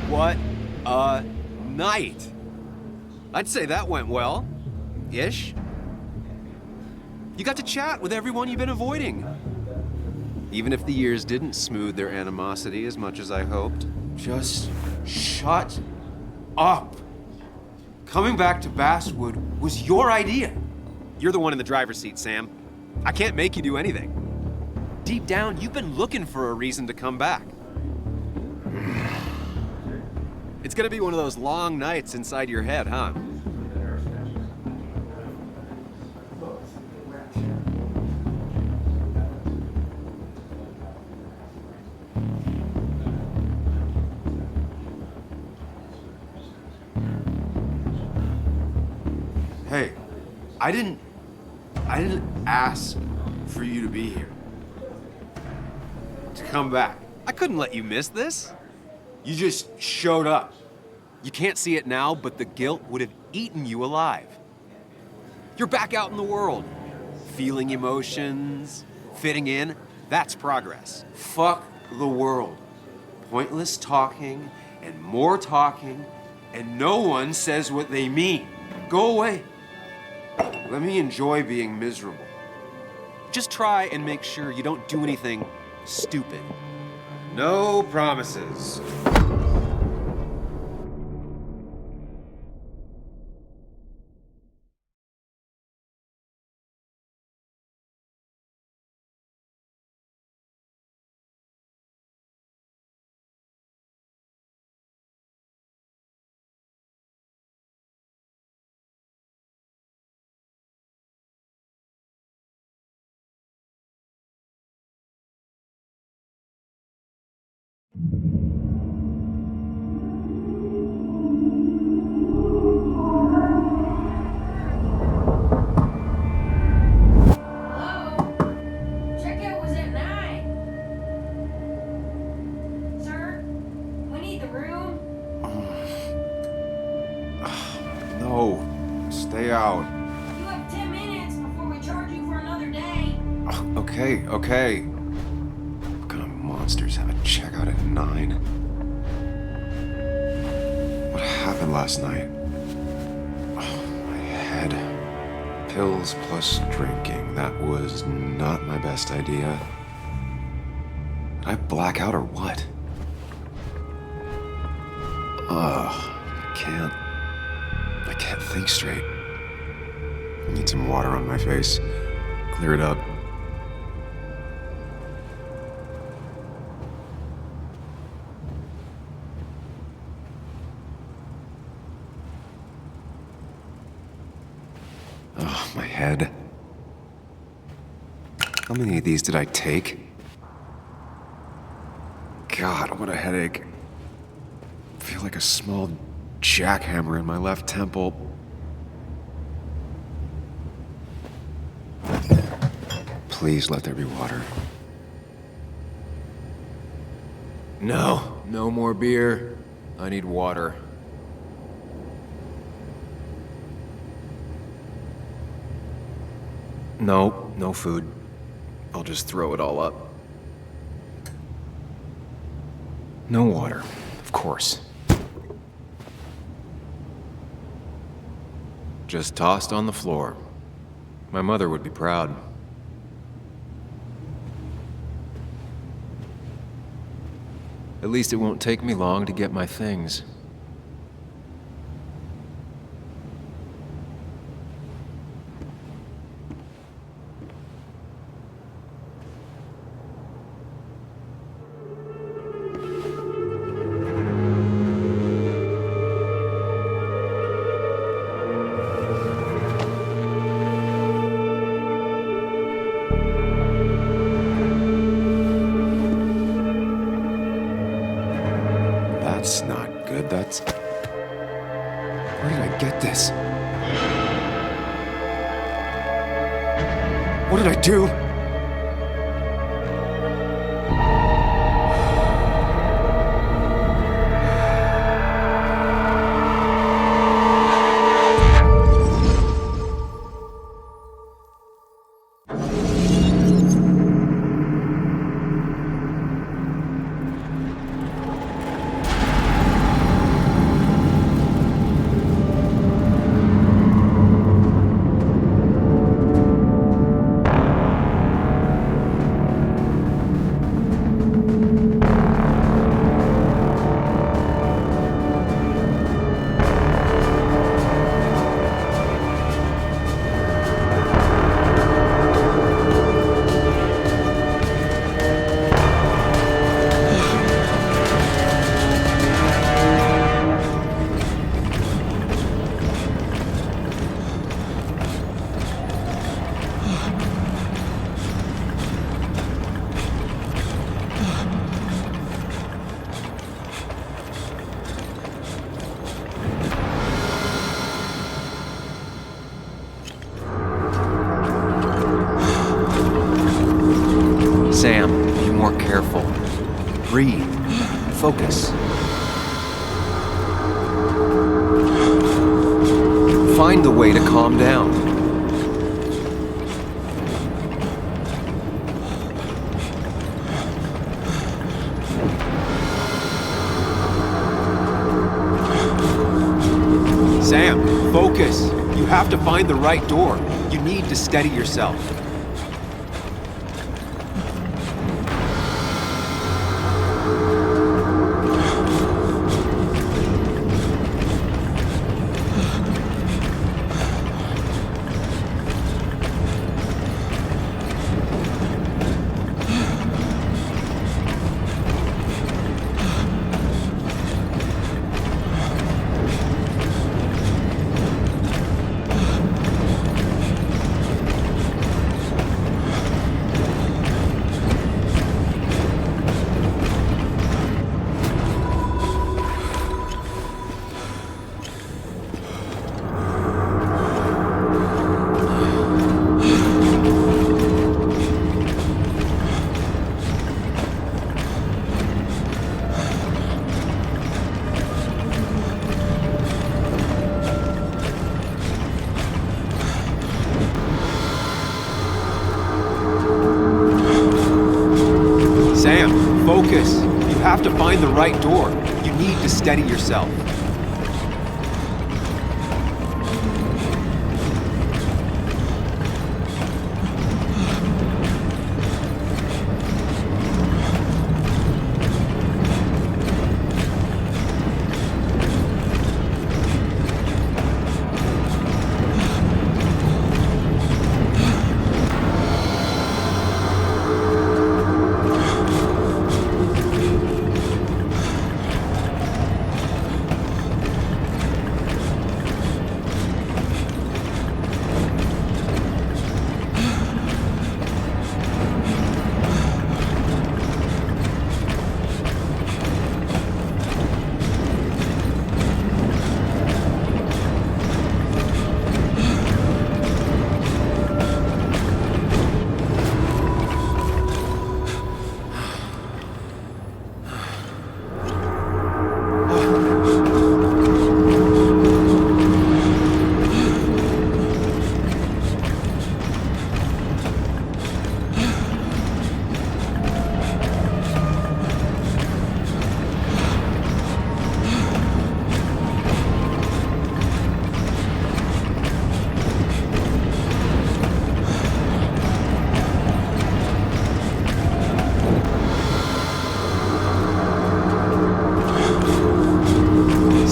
What a night! I'd say that went well. Ish. You got to chat with everyone you've been avoiding. Even if the years didn't smooth their animosity as much as I hoped. Just shut up. Coming back to Basswood was your idea. You're the one in the driver's seat, Sam. I can't make you do anything. Deep down, you've been looking for a reason to come back. It's gonna be one of those long nights inside your head, huh? Hey, I didn't ask for you to be here. To come back. I couldn't let you miss this. You just showed up. You can't see it now, but the guilt would have eaten you alive. You're back out in the world, feeling emotions, fitting in. That's progress. Fuck the world. Pointless talking and more talking, and no one says what they mean. Go away. Let me enjoy being miserable. Just try and make sure you don't do anything stupid. No promises. Checkout was at 9. Sir, we need the room. No, stay out. You have 10 minutes before we charge you for another day. Okay. What kind of monsters have a checkout at 9? What happened last night? My head. Pills plus drinking. That was not my best idea. Did I black out or what? I can't think straight. I need some water on my face. Clear it up. Oh, my head. How many of these did I take? God, what a headache. I feel like a small jackhammer in my left temple. Please let there be water. No more beer. I need water. No food. I'll just throw it all up. No water, of course. Just tossed on the floor. My mother would be proud. At least it won't take me long to get my things. That's not good. That's... Where did I get this? What did I do? Breathe. Focus. Find the way to calm down. Sam, focus. You have to find the right door. You need to steady yourself. Sam, focus. You have to find the right door. You need to steady yourself.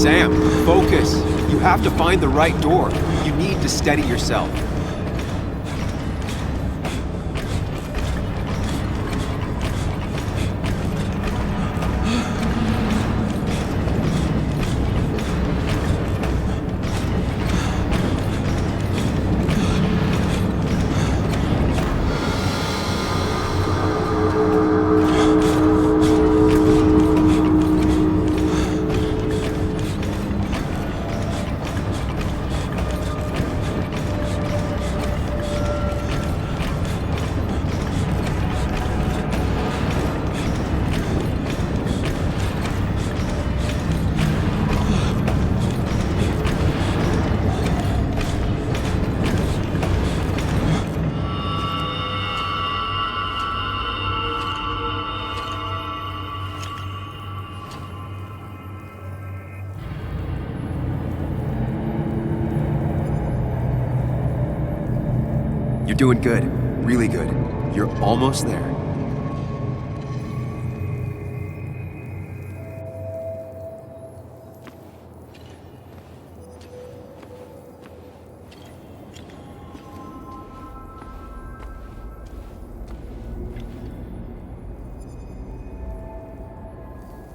Sam, focus. You have to find the right door. You need to steady yourself. You're doing good. Really good. You're almost there.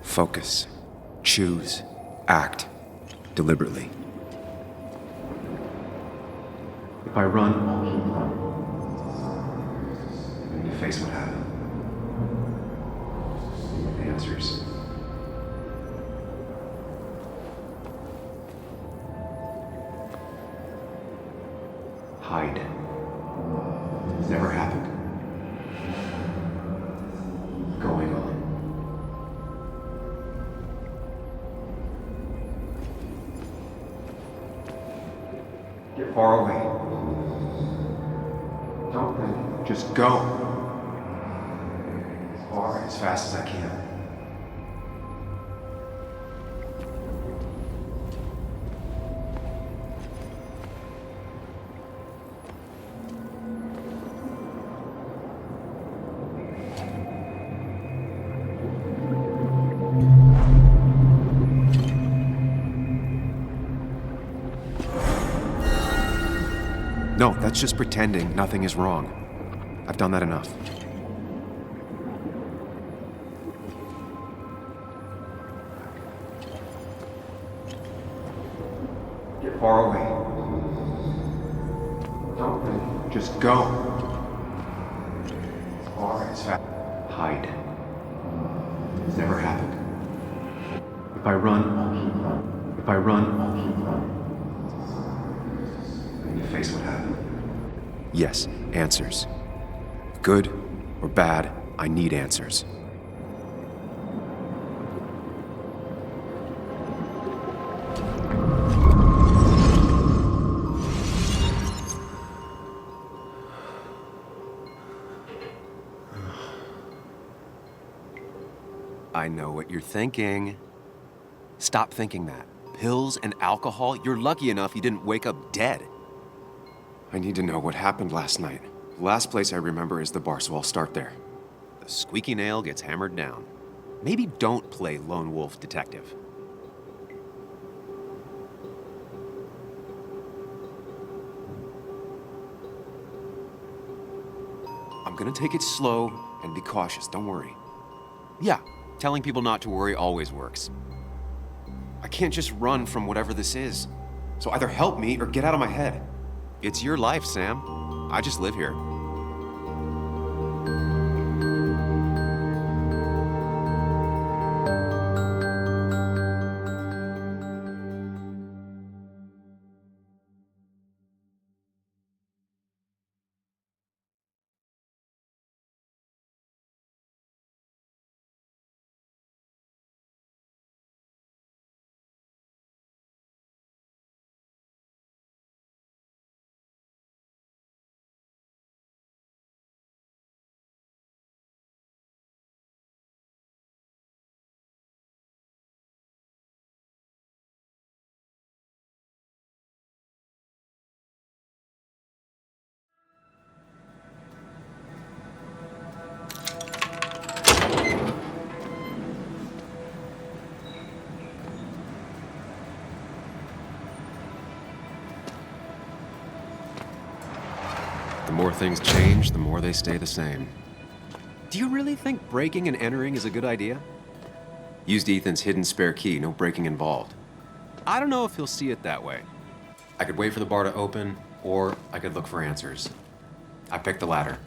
Focus. Choose. Act. Deliberately. If I run, you face what happened. Answers. Hide. It's never happened. Going on. far away. Don't think. Just go. As far, as fast as I can. No, that's just pretending nothing is wrong. I've done that enough. Get far away. Don't think. Just go. As far as fast. Hide. It's never happened. If I run, I'll keep running. If I run, I'll keep running. Then you face what happened. Yes, answers. Good or bad, I need answers. I know what you're thinking. Stop thinking that. Pills and alcohol, you're lucky enough you didn't wake up dead. I need to know what happened last night. The last place I remember is the bar, so I'll start there. The squeaky nail gets hammered down. Maybe don't play lone wolf detective. I'm gonna take it slow and be cautious, don't worry. Yeah, telling people not to worry always works. I can't just run from whatever this is. So either help me or get out of my head. It's your life, Sam. I just live here. The more things change, the more they stay the same. Do you really think breaking and entering is a good idea? Used Ethan's hidden spare key, no breaking involved. I don't know if he'll see it that way. I could wait for the bar to open, or I could look for answers. I picked the latter.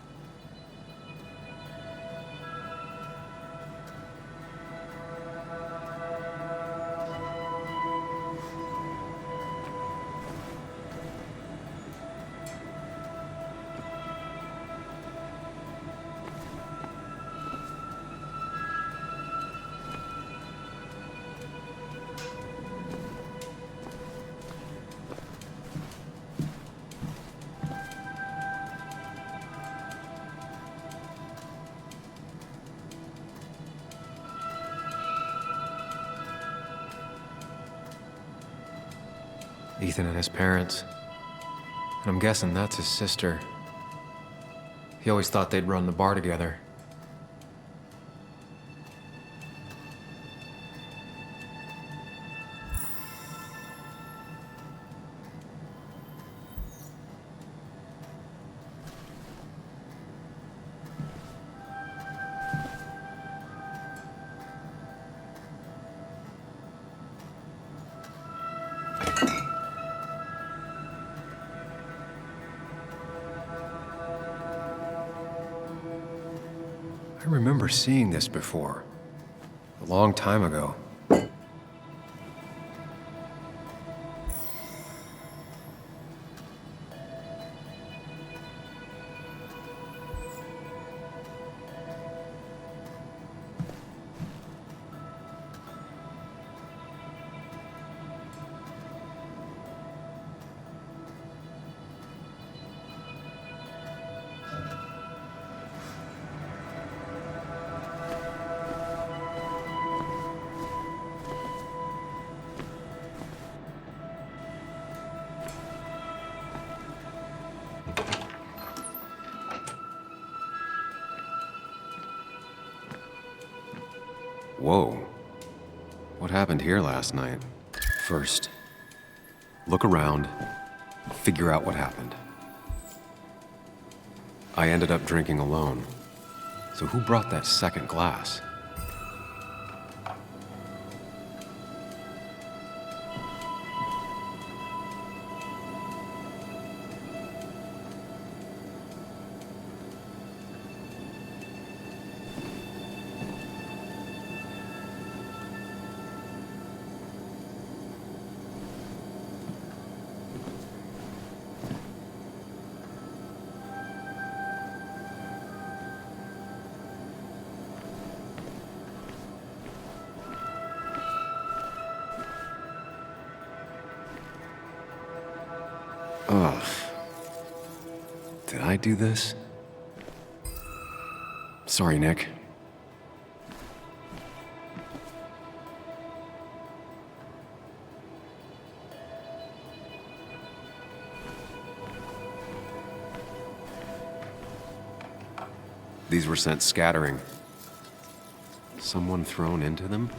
Ethan and his parents. And I'm guessing that's his sister. He always thought they'd run the bar together. I remember seeing this before. A long time ago. Whoa. What happened here last night? First, look around, figure out what happened. I ended up drinking alone. So who brought that second glass? Ugh. Did I do this? Sorry, Nick. These were sent scattering. Someone thrown into them?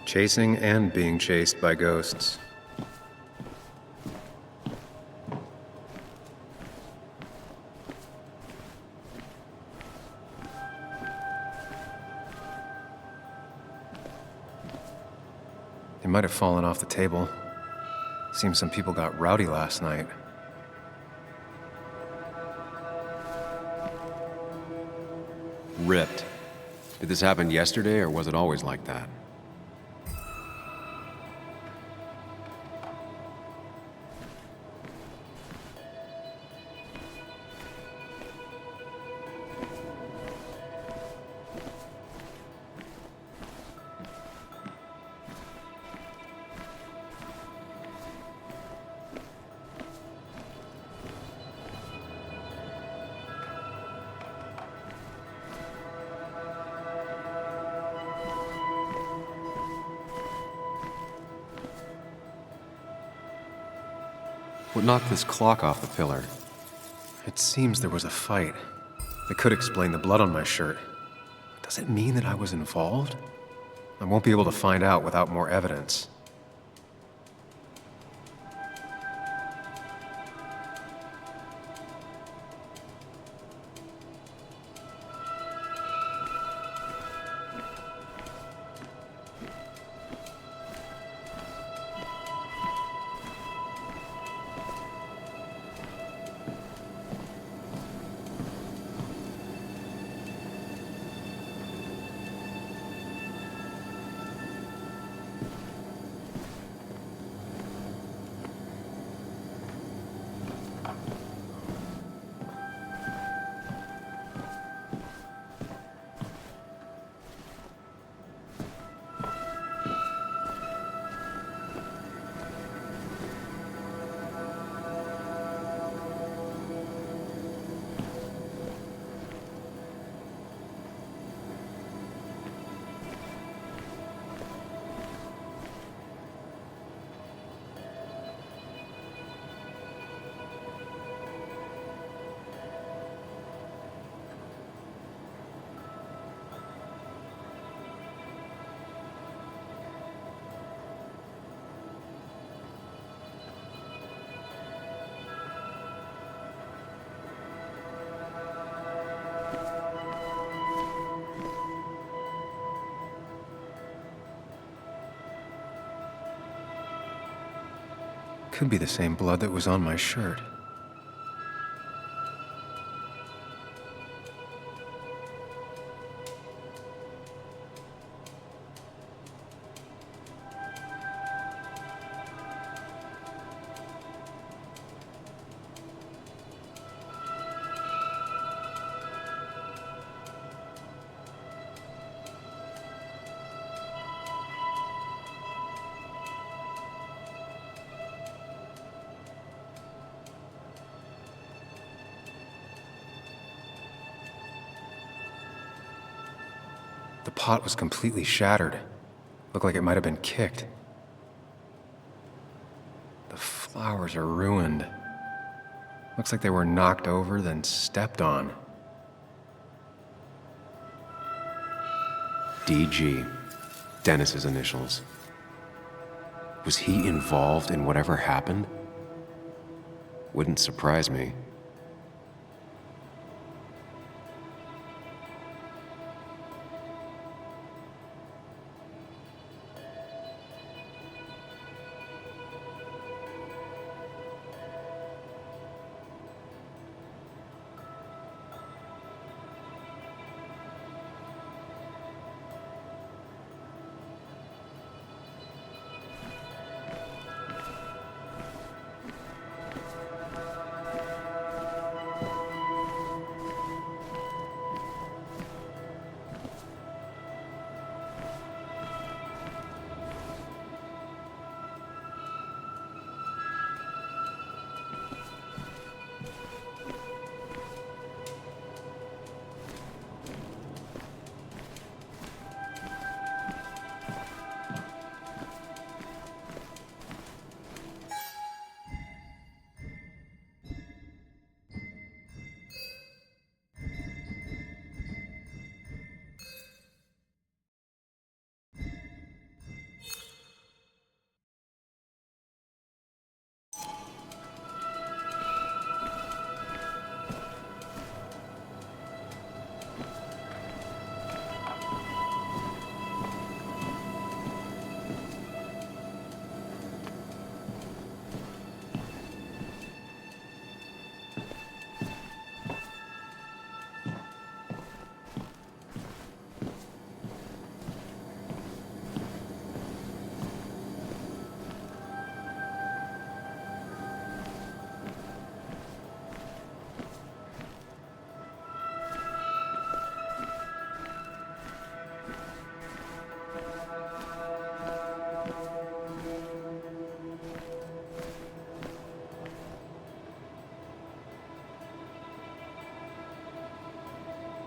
Chasing and being chased by ghosts. It might have fallen off the table. Seems some people got rowdy last night. Ripped. Did this happen yesterday, or was it always like that? What knocked this clock off the pillar? It seems there was a fight. That could explain the blood on my shirt. Does it mean that I was involved? I won't be able to find out without more evidence. Could be the same blood that was on my shirt. The pot was completely shattered. Looked like it might have been kicked. The flowers are ruined. Looks like they were knocked over, then stepped on. DG. Dennis's initials. Was he involved in whatever happened? Wouldn't surprise me.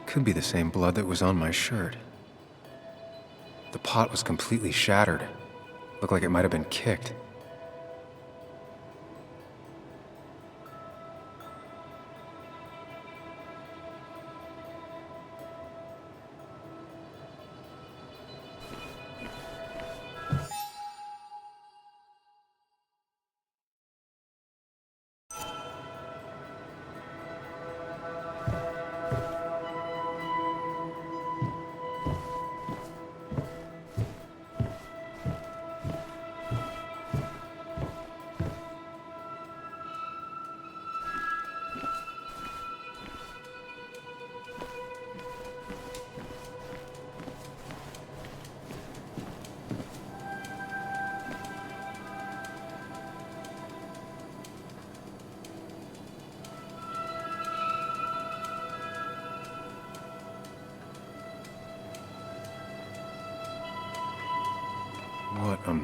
Could be the same blood that was on my shirt. The pot was completely shattered. Looked like it might have been kicked.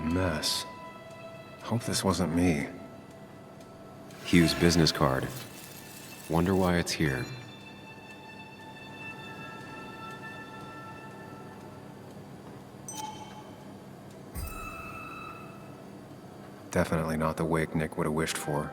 mess. Hope this wasn't me. Hugh's business card. Wonder why it's here. Definitely not the wake Nick would have wished for.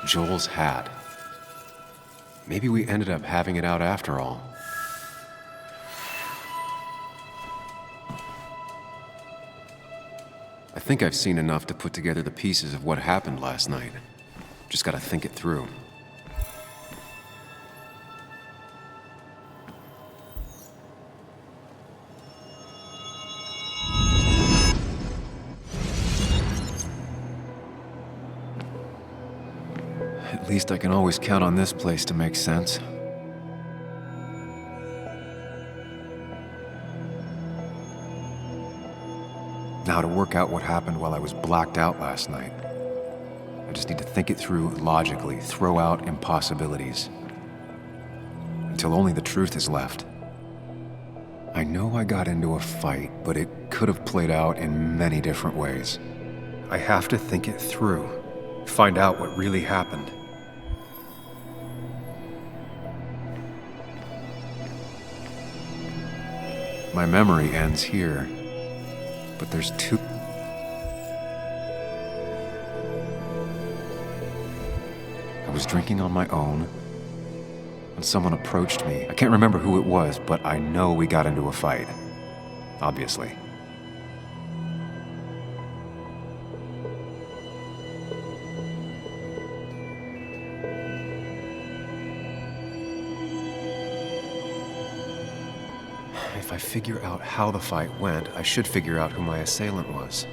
Joel's hat. Maybe we ended up having it out after all. I think I've seen enough to put together the pieces of what happened last night. Just gotta think it through. At least I can always count on this place to make sense. Now to work out what happened while I was blacked out last night. I just need to think it through logically, throw out impossibilities. Until only the truth is left. I know I got into a fight, but it could have played out in many different ways. I have to think it through, find out what really happened. My memory ends here, but there's two. I was drinking on my own when someone approached me. I can't remember who it was, but I know we got into a fight. Obviously. If I figure out how the fight went, I should figure out who my assailant was.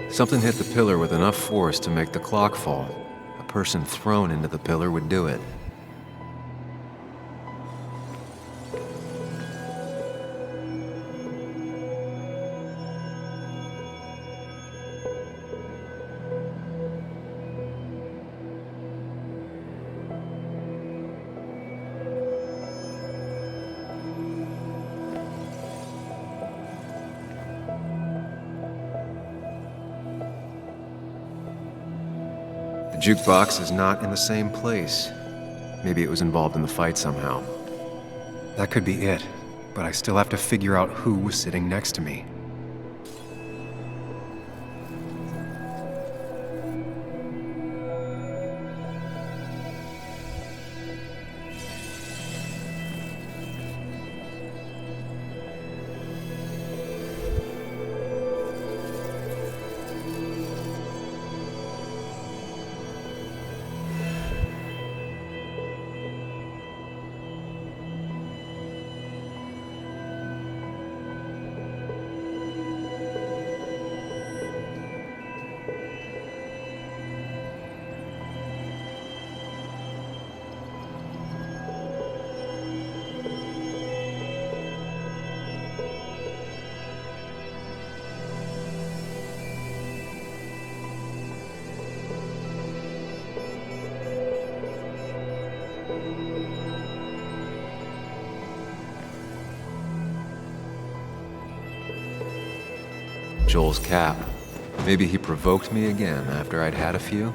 Something hit the pillar with enough force to make the clock fall. A person thrown into the pillar would do it. The jukebox is not in the same place. Maybe it was involved in the fight somehow. That could be it, but I still have to figure out who was sitting next to me. Joel's cap. Maybe he provoked me again after I'd had a few.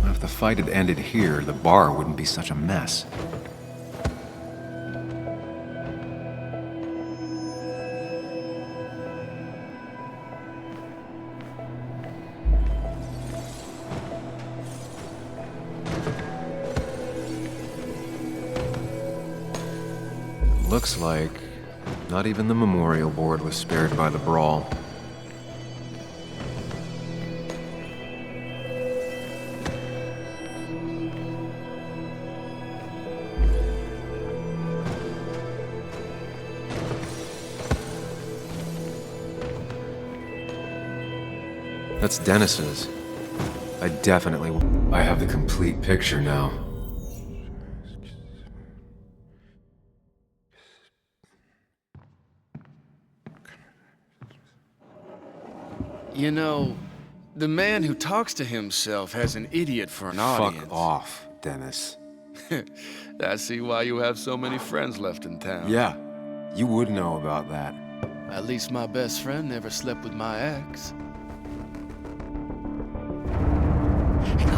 If the fight had ended here, the bar wouldn't be such a mess. Looks like not even the memorial board was spared by the brawl. That's Dennis's. I have the complete picture now. You know, the man who talks to himself has an idiot for an audience. Fuck off, Dennis. I see why you have so many friends left in town. Yeah, you would know about that. At least my best friend never slept with my ex.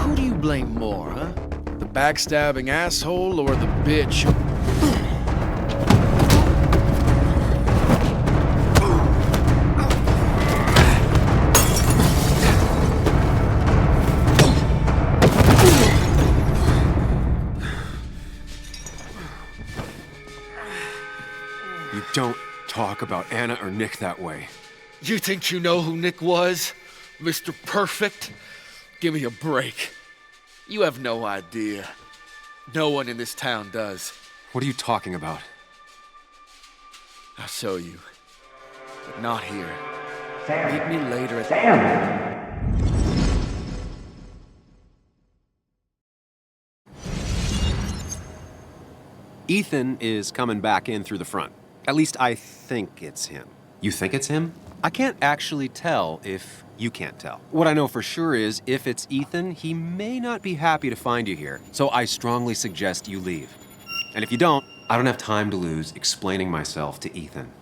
Who do you blame more, huh? The backstabbing asshole or the bitch? You don't talk about Anna or Nick that way. You think you know who Nick was? Mr. Perfect? Give me a break. You have no idea. No one in this town does. What are you talking about? I'll show you. But not here. Meet me later at Ethan is coming back in through the front. At least I think it's him. You think it's him? I can't actually tell if you can't tell. What I know for sure is, if it's Ethan, he may not be happy to find you here. So I strongly suggest you leave. And if you don't, I don't have time to lose explaining myself to Ethan.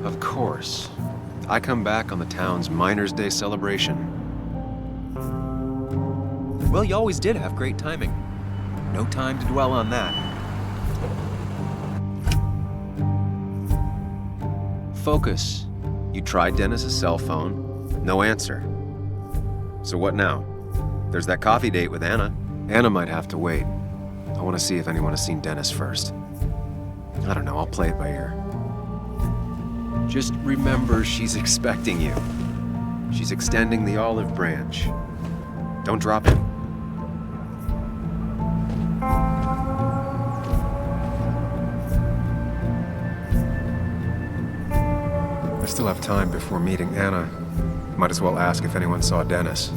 Of course. I come back on the town's Miners' Day celebration. Well, you always did have great timing. No time to dwell on that. Focus. You tried Dennis's cell phone. No answer. So what now? There's that coffee date with Anna. Anna might have to wait. I want to see if anyone has seen Dennis first. I don't know, I'll play it by ear. Just remember she's expecting you. She's extending the olive branch. Don't drop it. I still have time before meeting Anna. Might as well ask if anyone saw Dennis.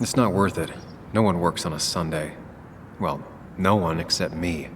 It's not worth it. No one works on a Sunday. Well, no one except me.